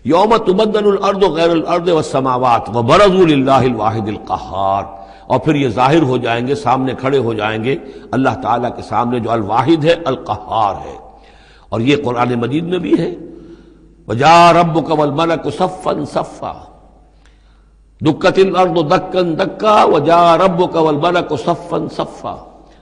یوم تبدل الارض غیر الارض والسماوات وبرزوا للہ الواحد القہار، اور پھر یہ ظاہر ہو جائیں گے، سامنے کھڑے ہو جائیں گے اللہ تعالیٰ کے سامنے جو الواحد ہے، القہار ہے۔ اور یہ قرآن مجید میں بھی ہے، وَجَاءَ رَبُّكَ وَالْمَلَكُ صَفًّا صَفًّا، دُكَّتِ الْأَرْضُ دَكًّا دَكًّا وَجَاءَ رَبُّكَ وَالْمَلَكُ صَفًّا صَفًّا،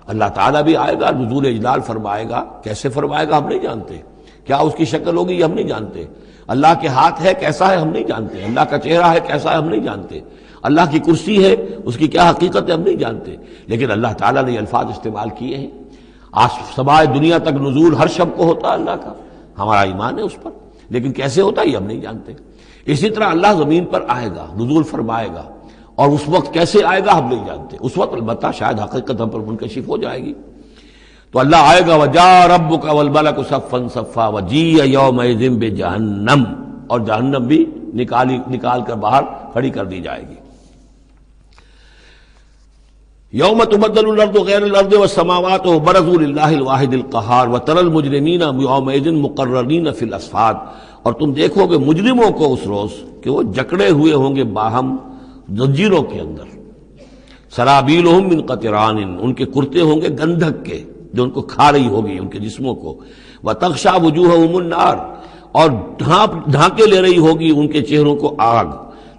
اللہ تعالیٰ بھی آئے گا، نزول اجلال فرمائے گا، کیسے فرمائے گا ہم نہیں جانتے، کیا اس کی شکل ہوگی یہ ہم نہیں جانتے، اللہ کے ہاتھ ہے کیسا ہے ہم نہیں جانتے، اللہ کا چہرہ ہے کیسا ہے ہم نہیں جانتے، اللہ کی کرسی ہے اس کی کیا حقیقت ہے ہم نہیں جانتے، لیکن اللہ تعالیٰ نے یہ الفاظ استعمال کیے ہیں۔ سمائے دنیا تک نزول ہر شب کو ہوتا ہے اللہ کا، ہمارا ایمان ہے اس پر، لیکن کیسے ہوتا ہے یہ ہم نہیں جانتے۔ اسی طرح اللہ زمین پر آئے گا، نزول فرمائے گا، اور اس وقت کیسے آئے گا ہم نہیں جانتے، اس وقت البتہ شاید حقیقت ہم پر منکشف ہو جائے گی۔ تو اللہ آئے گا وَجَاءَ رَبُّكَ وَالْمَلَكُ صَفًّا صَفًّا وَجِيءَ يَوْمَئِذٍ بِجَهَنَّمَ، اور جہنم بھی نکال کر باہر کھڑی کر دی جائے گی۔ یوم تبدل الارض غیر الارض والسماوات وبرزوا للہ الواحد القہار وتری المجرمین یومئذ مقرنین فی الاصفاد، اور تم دیکھو گے مجرموں کو اس روز کہ وہ جکڑے ہوئے ہوں گے باہم زنجیروں کے اندر، سرابیلہم من قطران، ان کے کرتے ہوں گے گندھک کے، جو ان کو کھا رہی ہوگی ان کے جسموں کو، وتغشا وجوہہم النار، اور ڈھانکے لے رہی ہوگی ان کے چہروں کو آگ،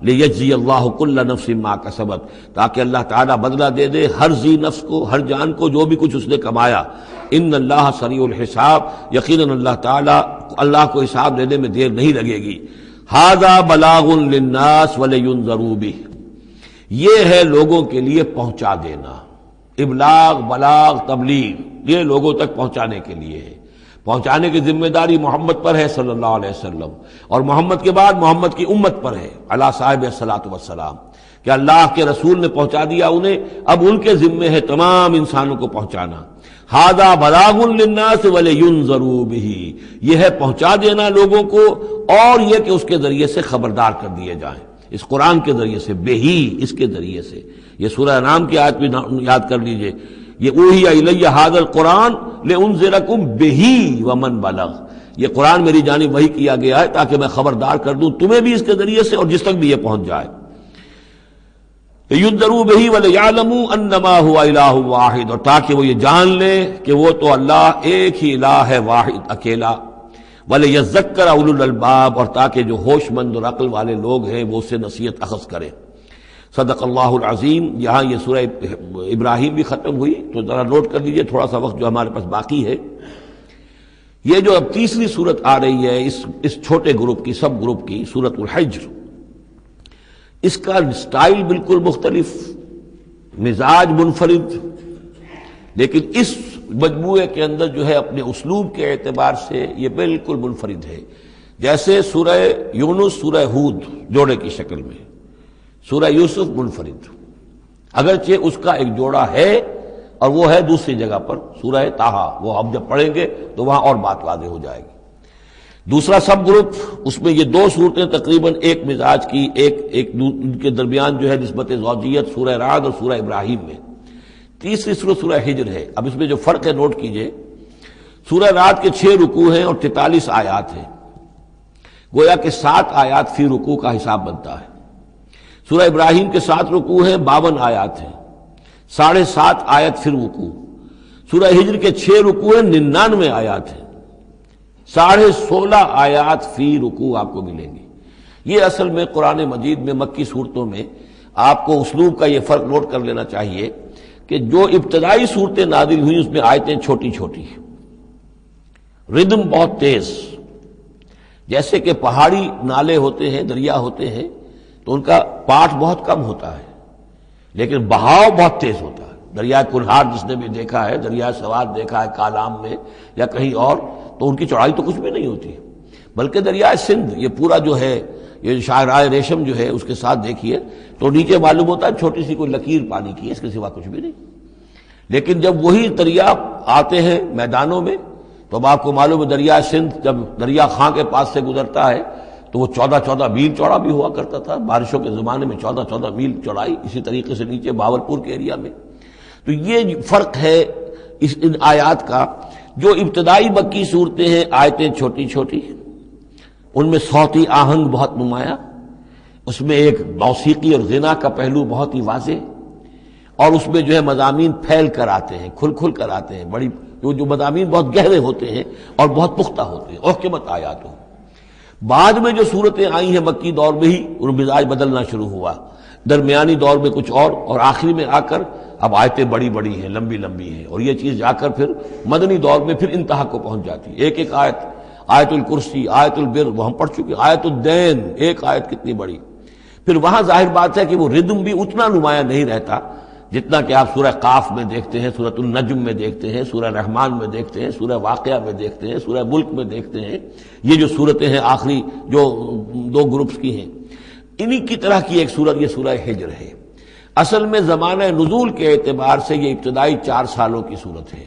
لیجزی اللہ کل نفس ما کسبت، تاکہ اللہ تعالیٰ بدلہ دے دے ہر ذی نفس کو، ہر جان کو جو بھی کچھ اس نے کمایا۔ ان اللہ سریع الحساب، یقیناً اللہ تعالیٰ، اللہ کو حساب لینے میں دیر نہیں لگے گی۔ ھذا بلاغ للناس ولینذروا بہ، یہ ہے لوگوں کے لیے پہنچا دینا، ابلاغ، بلاغ، تبلیغ، یہ لوگوں تک پہنچانے کے لیے ہے۔ پہنچانے کی ذمہ داری محمد پر ہے صلی اللہ علیہ وسلم، اور محمد کے بعد محمد کی امت پر ہے علی صاحب الصلاۃ والسلام، کہ اللہ کے رسول نے پہنچا دیا انہیں، اب ان کے ذمے ہے تمام انسانوں کو پہنچانا۔ ھذا بلاغ للناس ولینذروا بہ، یہ ہے پہنچا دینا لوگوں کو، اور یہ کہ اس کے ذریعے سے خبردار کر دیے جائیں، اس قرآن کے ذریعے سے، بہی، اس کے ذریعے سے۔ یہ سورہ انعام کی آیت بھی یاد کر لیجئے، یہ اوحی الی ھذا القرآن لانذرکم بہ ومن بلغ، یہ قرآن میری جانب وحی کیا گیا ہے تاکہ میں خبردار کر دوں تمہیں بھی اس کے ذریعے سے اور جس تک بھی یہ پہنچ جائے۔ لینذروا بہ ولیعلموا انما هو الہ واحد، اور تاکہ وہ یہ جان لیں کہ وہ تو اللہ ایک ہی الہ ہے، واحد، اکیلا۔ ولیذکر اولو الالباب، اور تاکہ جو ہوش مند اور عقل والے لوگ ہیں وہ اس سے نصیحت اخذ کریں۔ صدق اللہ العظیم۔ یہاں یہ سورہ ابراہیم بھی ختم ہوئی، تو ذرا نوٹ کر لیجئے تھوڑا سا وقت جو ہمارے پاس باقی ہے۔ یہ جو اب تیسری صورت آ رہی ہے اس چھوٹے گروپ کی، سب گروپ کی، سورۃ الحجر، اس کا سٹائل بالکل مختلف، مزاج منفرد، لیکن اس مجموعے کے اندر جو ہے اپنے اسلوب کے اعتبار سے یہ بالکل منفرد ہے۔ جیسے سورہ یونس، سورہ ہود جوڑے کی شکل میں، سورہ یوسف منفرد، اگرچہ اس کا ایک جوڑا ہے اور وہ ہے دوسری جگہ پر سورہ طٰہٰ، وہ ہم جب پڑھیں گے تو وہاں اور بات واضح ہو جائے گی۔ دوسرا سب گروپ، اس میں یہ دو صورتیں تقریباً ایک مزاج کی، ایک ان کے درمیان جو ہے نسبت زوجیت، سورہ رعد اور سورہ ابراہیم میں۔ تیسری صورت سورہ ہجر ہے۔ اب اس میں جو فرق ہے نوٹ کیجئے، سورہ رعد کے 6 رکوع ہیں اور 43 آیات ہیں، گویا کہ 7 آیات فی رکوع کا حساب بنتا ہے۔ سورہ ابراہیم کے 7 رکوع ہیں، 52 آیات ہیں، 7.5 آیت فی رکوع۔ سورہ ہجر کے 6 رکوع ہیں، 99 آیات ہیں، 16.5 آیات فی رکوع آپ کو ملیں گی۔ یہ اصل میں قرآن مجید میں مکی صورتوں میں آپ کو اسلوب کا یہ فرق نوٹ کر لینا چاہیے کہ جو ابتدائی صورتیں نازل ہوئیں اس میں آیتیں چھوٹی چھوٹی، ردم بہت تیز، جیسے کہ پہاڑی نالے ہوتے ہیں، دریا ہوتے ہیں، تو ان کا پاٹ بہت کم ہوتا ہے لیکن بہاؤ بہت تیز ہوتا ہے۔ دریائے کنہار جس نے بھی دیکھا ہے، دریائے سوات دیکھا ہے کالام میں یا کہیں اور، تو ان کی چوڑائی تو کچھ بھی نہیں ہوتی، بلکہ دریائے سندھ یہ پورا جو ہے، یہ شاہراہ ریشم جو ہے اس کے ساتھ دیکھیے تو نیچے معلوم ہوتا ہے چھوٹی سی کوئی لکیر پانی کی ہے، اس کے سوا کچھ بھی نہیں۔ لیکن جب وہی دریا آتے ہیں میدانوں میں تو اب آپ کو معلوم ہے دریائے سندھ جب دریا خاں کے پاس سے گزرتا ہے تو وہ 14 میل چوڑا بھی ہوا کرتا تھا، بارشوں کے زمانے میں 14 میل چوڑائی، اسی طریقے سے نیچے باورپور کے ایریا میں۔ تو یہ فرق ہے ان آیات کا۔ جو ابتدائی مکی صورتیں ہیں، آیتیں چھوٹی چھوٹی، ان میں صوتی آہنگ بہت نمایاں، اس میں ایک موسیقی اور غنا کا پہلو بہت ہی واضح، اور اس میں جو ہے مضامین پھیل کر آتے ہیں، کھل کھل کر آتے ہیں، بڑی جو مضامین بہت گہرے ہوتے ہیں اور بہت پختہ ہوتے ہیں، احکمت آیات ہوں۔ بعد میں جو صورتیں آئی ہیں مکی دور میں ہی ان مزاج بدلنا شروع ہوا، درمیانی دور میں کچھ اور آخری میں آ کر اب آیتیں بڑی بڑی ہیں، لمبی لمبی ہیں، اور یہ چیز جا کر پھر مدنی دور میں پھر انتہا کو پہنچ جاتی ہے۔ ایک ایک آیت، آیت الکرسی، آیت البر وہ ہم پڑھ چکے، آیت الدین، ایک آیت کتنی بڑی۔ پھر وہاں ظاہر بات ہے کہ وہ ردم بھی اتنا نمایاں نہیں رہتا جتنا کہ آپ سورہ قاف میں دیکھتے ہیں، سورۃ النجم میں دیکھتے ہیں، سورہ رحمان میں دیکھتے ہیں، سورہ واقعہ میں دیکھتے ہیں، سورہ ملک میں دیکھتے ہیں۔ یہ جو صورتیں ہیں آخری جو 2 گروپس کی ہیں، انہی کی طرح کی ایک صورت یہ سورہ ہجر ہے۔ اصل میں زمانہ نزول کے اعتبار سے یہ ابتدائی 4 سالوں کی صورت ہے۔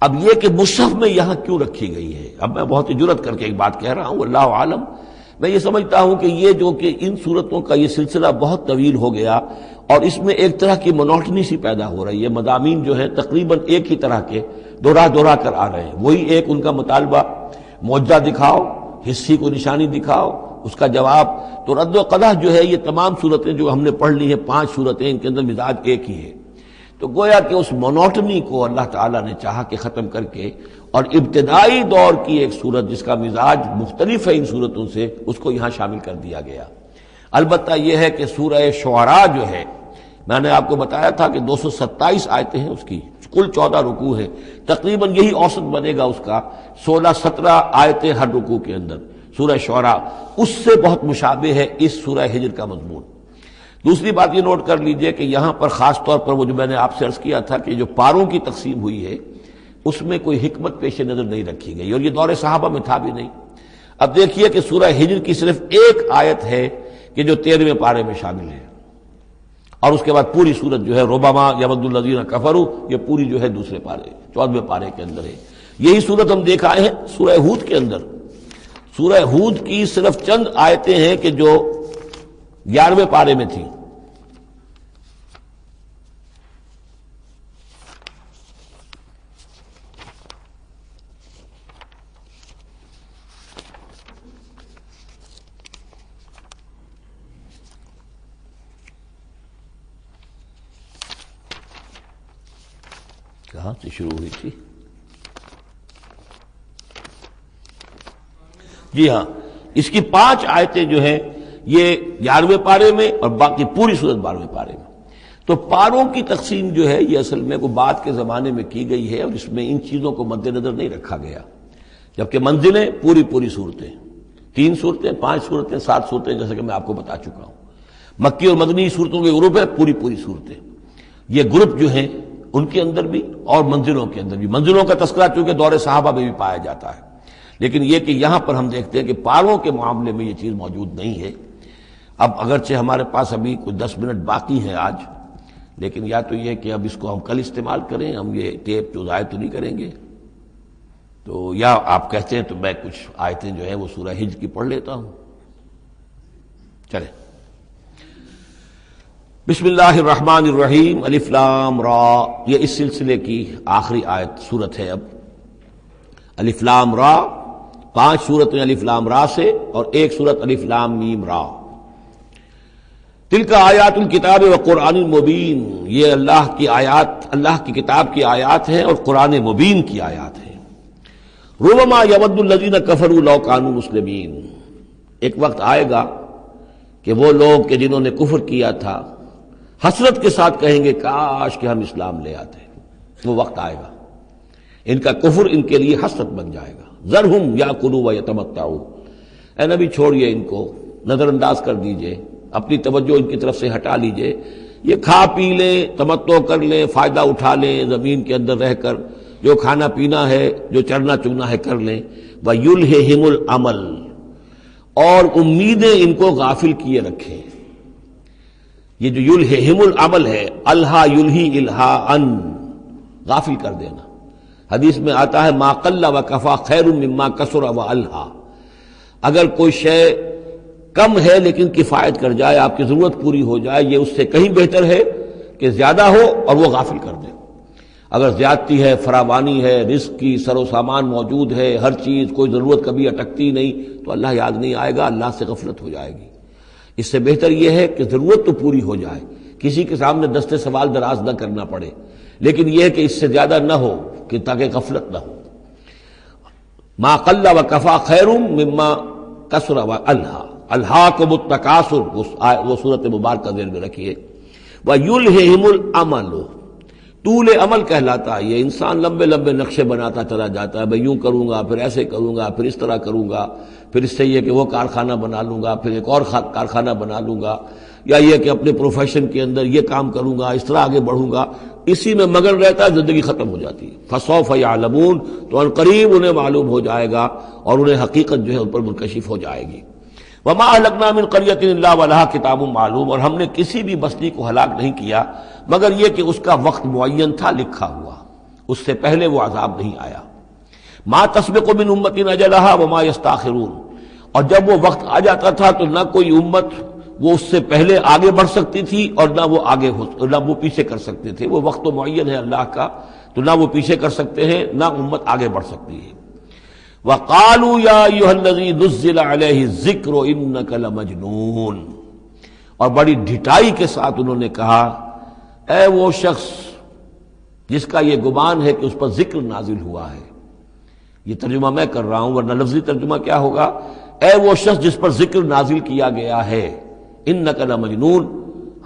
اب یہ کہ مصحف میں یہاں کیوں رکھی گئی ہے، اب میں بہت ہی جرت کر کے ایک بات کہہ رہا ہوں، اللہ عالم۔ میں یہ سمجھتا ہوں کہ یہ جو کہ ان صورتوں کا یہ سلسلہ بہت طویل ہو گیا اور اس میں ایک طرح کی مونوٹنی سی پیدا ہو رہی ہے، مضامین جو ہیں تقریباً ایک ہی طرح کے دوہرا کر آ رہے ہیں، وہی ایک ان کا مطالبہ، معجزہ دکھاؤ، حصی کو نشانی دکھاؤ، اس کا جواب۔ تو رد و قدح جو ہے یہ تمام صورتیں جو ہم نے پڑھ لی ہیں 5 صورتیں، ان کے اندر مزاج ایک ہی ہے۔ تو تو گویا کہ اس مونوٹنی کو اللہ تعالیٰ نے چاہا کہ ختم کر کے، اور ابتدائی دور کی ایک صورت جس کا مزاج مختلف ہے ان صورتوں سے، اس کو یہاں شامل کر دیا گیا۔ البتہ یہ ہے کہ سورہ شعراء جو ہے، میں نے آپ کو بتایا تھا کہ 227 آیتیں ہیں اس کی، کل 14 رکوع ہیں، تقریباً یہی اوسط بنے گا اس کا، 16-17 آیتیں ہر رکوع کے اندر۔ سورہ شعراء اس سے بہت مشابہ ہے اس سورہ ہجر کا مضمون۔ دوسری بات یہ نوٹ کر لیجئے کہ یہاں پر خاص طور پر وہ جو میں نے آپ سے عرض کیا تھا کہ جو پاروں کی تقسیم ہوئی ہے اس میں کوئی حکمت پیش نظر نہیں رکھی گئی، اور یہ دور صحابہ میں تھا بھی نہیں۔ اب دیکھیے کہ سورہ ہجر کی صرف ایک آیت ہے کہ جو 13ویں پارے میں شامل ہے، اور اس کے بعد پوری سورت جو ہے ربما یود الذین کفروا، یہ پوری جو ہے دوسرے پارے 14ویں پارے کے اندر ہے۔ یہی سورت ہم دیکھ آئے ہیں سورہ ہود کے اندر۔ سورہ ہود کی صرف چند آیتیں ہیں کہ جو 11ویں پارے میں تھیں۔ کہاں سے شروع ہوئی تھی؟ جی ہاں، اس کی 5 آیتیں جو ہیں یہ 11ویں پارے میں اور باقی پوری سورت 12ویں پارے میں۔ تو پاروں کی تقسیم جو ہے یہ اصل میں کوئی بعد کے زمانے میں کی گئی ہے، اور اس میں ان چیزوں کو مد نظر نہیں رکھا گیا، جبکہ منزلیں پوری صورتیں، 3 صورتیں، 5 صورتیں، 7 صورتیں، جیسا کہ میں آپ کو بتا چکا ہوں۔ مکی اور مدنی صورتوں کے گروپ ہے پوری صورتیں، یہ گروپ جو ہیں ان کے اندر بھی اور منزلوں کے اندر بھی۔ منزلوں کا تذکرہ چونکہ دور صحابہ میں بھی پایا جاتا ہے، لیکن یہ کہ یہاں پر ہم دیکھتے ہیں کہ پاروں کے معاملے میں یہ چیز موجود نہیں ہے۔ اب اگرچہ ہمارے پاس ابھی کچھ 10 منٹ باقی ہیں آج، لیکن یا تو یہ کہ اب اس کو ہم کل استعمال کریں، ہم یہ ٹیپ جو ضائع تو نہیں کریں گے، تو یا آپ کہتے ہیں تو میں کچھ آیتیں جو ہیں وہ سورہ ہجر کی پڑھ لیتا ہوں۔ چلیں، بسم اللہ الرحمن الرحیم، الف لام را، یہ اس سلسلے کی آخری آیت سورت ہے۔ اب الف لام را، 5 سورتیں الف لام را سے اور 1 سورت الف لام میم را۔ تلک آیات الکتاب و قرآن مبین، یہ اللہ کی آیات، اللہ کی کتاب کی آیات ہیں اور قرآن مبین کی آیات ہیں۔ ربما یود الذین کفروا لو کانوا مسلمین، ایک وقت آئے گا کہ وہ لوگ کہ جنہوں نے کفر کیا تھا حسرت کے ساتھ کہیں گے کاش کہ ہم اسلام لے آتے۔ وہ وقت آئے گا، ان کا کفر ان کے لیے حسرت بن جائے گا۔ ذرہم یاکلوا ویتمتعوا، اے نبی چھوڑیے ان کو، نظر انداز کر دیجئے، اپنی توجہ ان کی طرف سے ہٹا لیجئے، یہ کھا پی لیں، تمتع کر لیں، فائدہ اٹھا لیں، زمین کے اندر رہ کر جو کھانا پینا ہے، جو چرنا چگنا ہے کر لیں۔ وَيُلْهِهِمُ الْعَمَلُ، اور امیدیں ان کو غافل کیے رکھیں۔ یہ جو یلہہم العمل ہے، الہا یلہی الہاءً، غافل کر دینا۔ حدیث میں آتا ہے ما قل وکفا خیر مما کثر والہا، اگر کوئی شے کم ہے لیکن کفایت کر جائے، آپ کی ضرورت پوری ہو جائے، یہ اس سے کہیں بہتر ہے کہ زیادہ ہو اور وہ غافل کر دے۔ اگر زیادتی ہے، فراوانی ہے، رزق کی سر و سامان موجود ہے، ہر چیز، کوئی ضرورت کبھی اٹکتی نہیں، تو اللہ یاد نہیں آئے گا، اللہ سے غفلت ہو جائے گی۔ اس سے بہتر یہ ہے کہ ضرورت تو پوری ہو جائے، کسی کے سامنے دستے سوال دراز نہ کرنا پڑے، لیکن یہ ہے کہ اس سے زیادہ نہ ہو کہ تاکہ غفلت نہ ہو۔ ما قل وکفا خیر مما کثر والہا، الہاکم التکاثر، وہ صورت مبارکہ ذہن میں رکھیے۔ وَيُلْهِهِمُ الْعَمَلُ، طول عمل کہلاتا ہے، یہ انسان لمبے لمبے نقشے بناتا چلا جاتا ہے، میں یوں کروں گا، پھر ایسے کروں گا، پھر اس طرح کروں گا، پھر اس سے یہ کہ وہ کارخانہ بنا لوں گا، پھر ایک اور کارخانہ بنا لوں گا، یا یہ کہ اپنے پروفیشن کے اندر یہ کام کروں گا، اس طرح آگے بڑھوں گا، اسی میں مگن رہتا ہے، زندگی ختم ہو جاتی ہے۔ فَسَوْفَ يَعْلَمُونَ، تو ان قریب انہیں معلوم ہو جائے گا اور انہیں حقیقت جو ہے ان پر منکشف ہو جائے گی۔ وَمَا أَهْلَكْنَا مِنْ قَرْيَةٍ إِلَّا وَلَهَا کتاب معلوم، اور ہم نے کسی بھی بستی کو ہلاک نہیں کیا مگر یہ کہ اس کا وقت معین تھا، لکھا ہوا، اس سے پہلے وہ عذاب نہیں آیا۔ مَا تَسْبِقُ مِنْ أُمَّةٍ أَجَلَهَا وَمَا يَسْتَأْخِرُونَ، اور جب وہ وقت آ جاتا تھا تو نہ کوئی امت وہ اس سے پہلے آگے بڑھ سکتی تھی اور نہ وہ پیچھے کر سکتے تھے۔ وہ وقت تو معین ہے اللہ کا، تو نہ وہ پیچھے کر سکتے ہیں نہ امت آگے بڑھ سکتی ہے۔ وَقَالُوا يَا أَيُّهَا الَّذِي نُزِّلَ عَلَيْهِ الذِّكْرُ إِنَّكَ لَمَجْنُونٌ، اور بڑی ڈھٹائی کے ساتھ انہوں نے کہا، اے وہ شخص جس کا یہ گمان ہے کہ اس پر ذکر نازل ہوا ہے. یہ ترجمہ میں کر رہا ہوں، ورنہ لفظی ترجمہ کیا ہوگا؟ اے وہ شخص جس پر ذکر نازل کیا گیا ہے، انک لمجنون،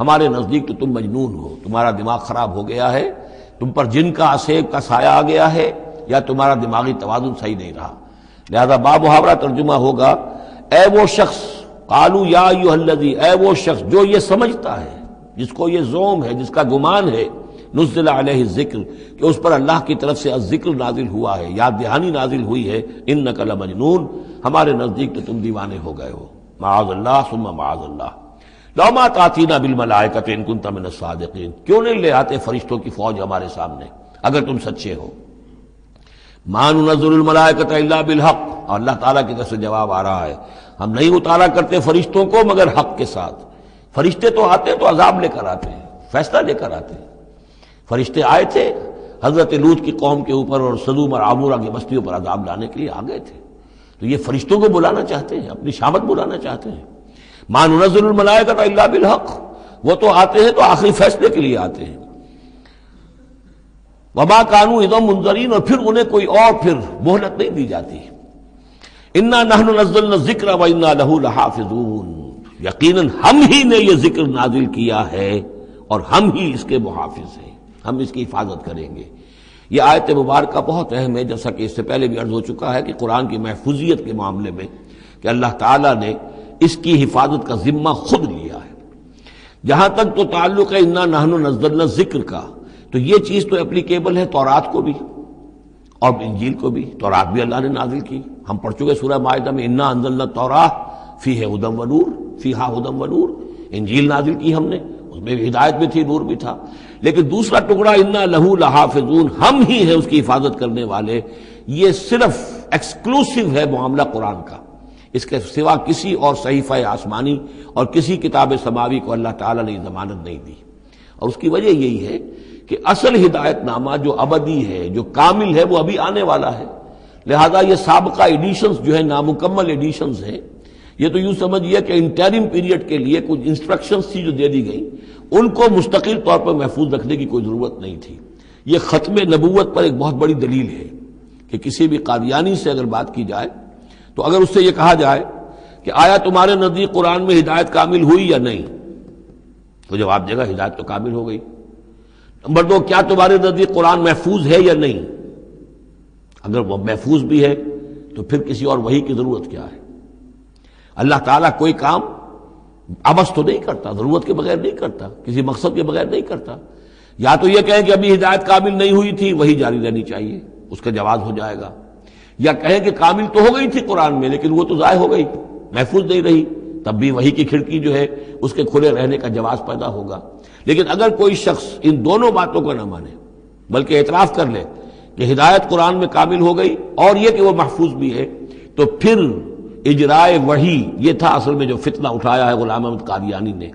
ہمارے نزدیک تو تم مجنون ہو، تمہارا دماغ خراب ہو گیا ہے، تم پر جن کا عصیب کا سایہ آ گیا ہے، یا تمہارا دماغی توازن صحیح نہیں رہا. لہذا بامحاورہ ترجمہ ہوگا اے وہ شخص، قالوا یا ایھا الذی، اے وہ شخص جو یہ سمجھتا ہے، جس کو یہ زوم ہے، جس کا گمان ہے، نزل علیہ الذکر، کہ اس پر اللہ کی طرف سے الذکر نازل ہوا ہے، یاد دہانی نازل ہوئی ہے، انک لمجنون، ہمارے نزدیک تو تم دیوانے ہو گئے ہو. معاذ اللہ ثم معاذ اللہ. لو ما تاتینا بالملائکۃ ان کنت من الصادقین، کیوں نہیں لے آتے فرشتوں کی فوج ہمارے سامنے اگر تم سچے ہو. ما ننزل الملائکۃ الا بالحق، اور اللہ تعالیٰ کی طرف سے جواب آ رہا ہے ہم نہیں اتارا کرتے فرشتوں کو مگر حق کے ساتھ. فرشتے تو آتے تو عذاب لے کر آتے ہیں، فیصلہ لے کر آتے ہیں. فرشتے آئے تھے حضرت لوط کی قوم کے اوپر اور سدوم اور عمورہ کی بستیوں پر عذاب لانے کے لیے آ گئے تھے. تو یہ فرشتوں کو بلانا چاہتے ہیں، اپنی شامت بلانا چاہتے ہیں. ما ننزل الملائکۃ الا بالحق، وہ تو آتے ہیں تو آخری فیصلے کے لیے آتے ہیں. وما كانوا اذا منذرین، اور پھر انہیں کوئی اور پھر مہلت نہیں دی جاتی. انا نحن نزلنا الذکر وانا له لحافظون، یقیناً ہم ہی نے یہ ذکر نازل کیا ہے اور ہم ہی اس کے محافظ ہیں، ہم اس کی حفاظت کریں گے. یہ آیت مبارکہ بہت اہم ہے، جیسا کہ اس سے پہلے بھی عرض ہو چکا ہے کہ قرآن کی محفوظیت کے معاملے میں کہ اللہ تعالیٰ نے اس کی حفاظت کا ذمہ خود لیا ہے. جہاں تک تو تعلق ہے انا نحن نزلنا الذکر کا، تو یہ چیز تو اپلیکیبل ہے تورات کو بھی اور انجیل کو بھی. تورات بھی اللہ نے نازل کی، ہم پڑھ چکے سورہ مائدہ میں انا انزلنا التوراۃ فیہا ھدی ونور، فیہا ھدی ونور. انجیل نازل کی ہم نے، اس میں بھی ہدایت بھی تھی، نور بھی تھا. لیکن دوسرا ٹکڑا انا لہ لحافظون، ہم ہی ہیں اس کی حفاظت کرنے والے، یہ صرف ایکسکلوسیو ہے معاملہ قرآن کا. اس کے سوا کسی اور صحیفہ آسمانی اور کسی کتاب سماوی کو اللہ تعالیٰ نے ضمانت نہیں دی. اور اس کی وجہ یہی ہے کہ اصل ہدایت نامہ جو ابدی ہے، جو کامل ہے، وہ ابھی آنے والا ہے. لہذا یہ سابقہ ایڈیشنز جو ہیں، نامکمل ایڈیشنز ہیں، یہ تو یوں سمجھیے کہ انٹرم پیریڈ کے لیے کچھ انسٹرکشنز تھی جو دے دی گئیں، ان کو مستقل طور پر محفوظ رکھنے کی کوئی ضرورت نہیں تھی. یہ ختم نبوت پر ایک بہت بڑی دلیل ہے کہ کسی بھی قادیانی سے اگر بات کی جائے تو اگر اس سے یہ کہا جائے کہ آیا تمہارے نزدیک قرآن میں ہدایت کامل ہوئی یا نہیں، تو جواب دے گا ہدایت تو کامل ہو گئی. نمبر 2، کیا تمہارے نزدیک قرآن محفوظ ہے یا نہیں؟ اگر وہ محفوظ بھی ہے تو پھر کسی اور وحی کی ضرورت کیا ہے؟ اللہ تعالیٰ کوئی کام عبث تو نہیں کرتا، ضرورت کے بغیر نہیں کرتا، کسی مقصد کے بغیر نہیں کرتا. یا تو یہ کہیں کہ ابھی ہدایت کامل نہیں ہوئی تھی، وہی جاری رہنی چاہیے، اس کا جواز ہو جائے گا. یا کہیں کہ کامل تو ہو گئی تھی قرآن میں لیکن وہ تو ضائع ہو گئی، محفوظ نہیں رہی، تب بھی وحی کی کھڑکی جو ہے اس کے کھلے رہنے کا جواز پیدا ہوگا. لیکن اگر کوئی شخص ان دونوں باتوں کو نہ مانے بلکہ اعتراف کر لے کہ ہدایت قرآن میں کامل ہو گئی اور یہ کہ وہ محفوظ بھی ہے، تو پھر اجرائے وحی، یہ تھا اصل میں جو فتنہ اٹھایا ہے غلام احمد قادیانی نے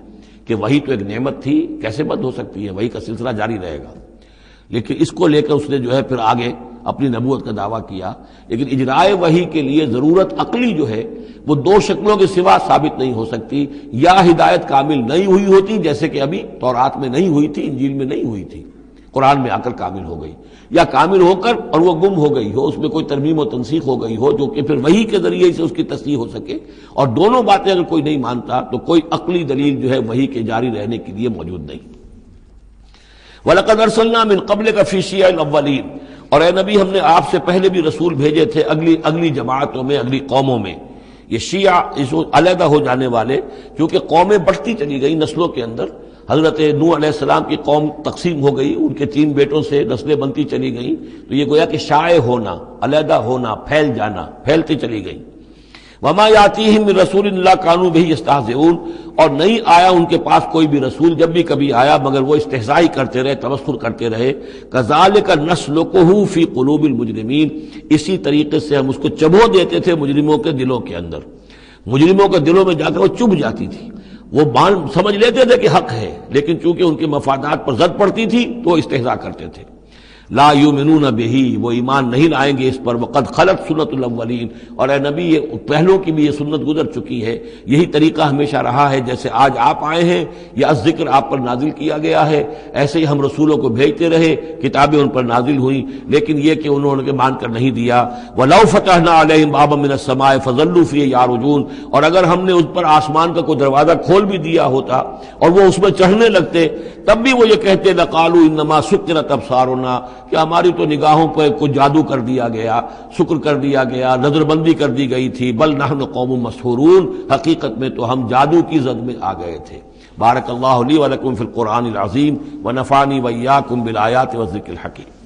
کہ وحی تو ایک نعمت تھی، کیسے بند ہو سکتی ہے، وحی کا سلسلہ جاری رہے گا. لیکن اس کو لے کر اس نے جو ہے پھر آگے اپنی نبوت کا دعویٰ کیا. لیکن اجرائے وحی کے لیے ضرورت عقلی جو ہے وہ دو شکلوں کے سوا ثابت نہیں ہو سکتی. یا ہدایت کامل نہیں ہوئی ہوتی جیسے کہ ابھی تورات میں نہیں ہوئی تھی، انجیل میں نہیں ہوئی تھی، قرآن میں آ کر کامل ہو گئی، یا کامل ہو کر اور وہ گم ہو گئی ہو، اس میں کوئی ترمیم و تنسیخ ہو گئی ہو جو کہ پھر وحی کے ذریعے سے اس کی تصحیح ہو سکے. اور دونوں باتیں اگر کوئی نہیں مانتا تو کوئی عقلی دلیل جو ہے وحی کے جاری رہنے کے لیے موجود نہیں. وَلَقَدْ أَرْسَلْنَا مِن قَبْلِكَ فِي شِيَعِ الْأَوَّلِينَ، اور اے نبی ہم نے آپ سے پہلے بھی رسول بھیجے تھے اگلی جماعتوں میں، اگلی قوموں میں. یہ شیعہ اس علیحدہ ہو جانے والے، کیونکہ قومیں بڑھتی چلی گئی نسلوں کے اندر. حضرت نوح علیہ السلام کی قوم تقسیم ہو گئی، ان کے 3 بیٹوں سے نسلیں بنتی چلی گئیں. تو یہ گویا کہ شائع ہونا، علیحدہ ہونا، پھیل جانا، پھیلتی چلی گئی. وما یاتیہم من رسول الا کانوا بہ یستہزئون، اور نہیں آیا ان کے پاس کوئی بھی رسول، جب بھی کبھی آیا مگر وہ استہزاء کرتے رہے، تمسخر کرتے رہے. کذالک نسلکہ فی قلوب المجرمین، اسی طریقے سے ہم اس کو چبھو دیتے تھے مجرموں کے دلوں کے اندر. مجرموں کے دلوں میں جا کر وہ چبھ جاتی تھی، وہ سمجھ لیتے تھے کہ حق ہے، لیکن چونکہ ان کے مفادات پر زد پڑتی تھی تو وہ استہزاء کرتے تھے. لا یؤمنون بہ، وہ ایمان نہیں لائیں گے اس پر، وقد خلت سنت الاولین، اور اے نبی یہ پہلوں کی بھی یہ سنت گزر چکی ہے، یہی طریقہ ہمیشہ رہا ہے، جیسے آج آپ آئے ہیں یہ ذکر آپ پر نازل کیا گیا ہے، ایسے ہی ہم رسولوں کو بھیجتے رہے، کتابیں ان پر نازل ہوئیں، لیکن یہ کہ انہوں نے مان کر نہیں دیا۔ وَلَوْ فَتَحْنَا عَلَيْهِمْ بَابًا مِّنَ السَّمَاءِ فَظَلُّوا فِيهِ يَعْرُجُونَ، اور اگر ہم نے اس پر آسمان کا کوئی دروازہ کھول بھی دیا ہوتا اور وہ اس میں چڑھنے لگتے، تب بھی وہ یہ کہتے لَقَالُوا إِنَّمَا سُكِّرَتْ أَبْصَارُنَا، کہ ہماری تو نگاہوں پہ کچھ جادو کر دیا گیا، سکر کر دیا گیا، نظر بندی کر دی گئی تھی، بل نحن قوم مسحورون، حقیقت میں تو ہم جادو کی زد میں آ گئے تھے۔ بارک اللہ لی ولکم فی القرآن العظیم ونفعنی وإیاکم بالآیات والذکر الحکیم۔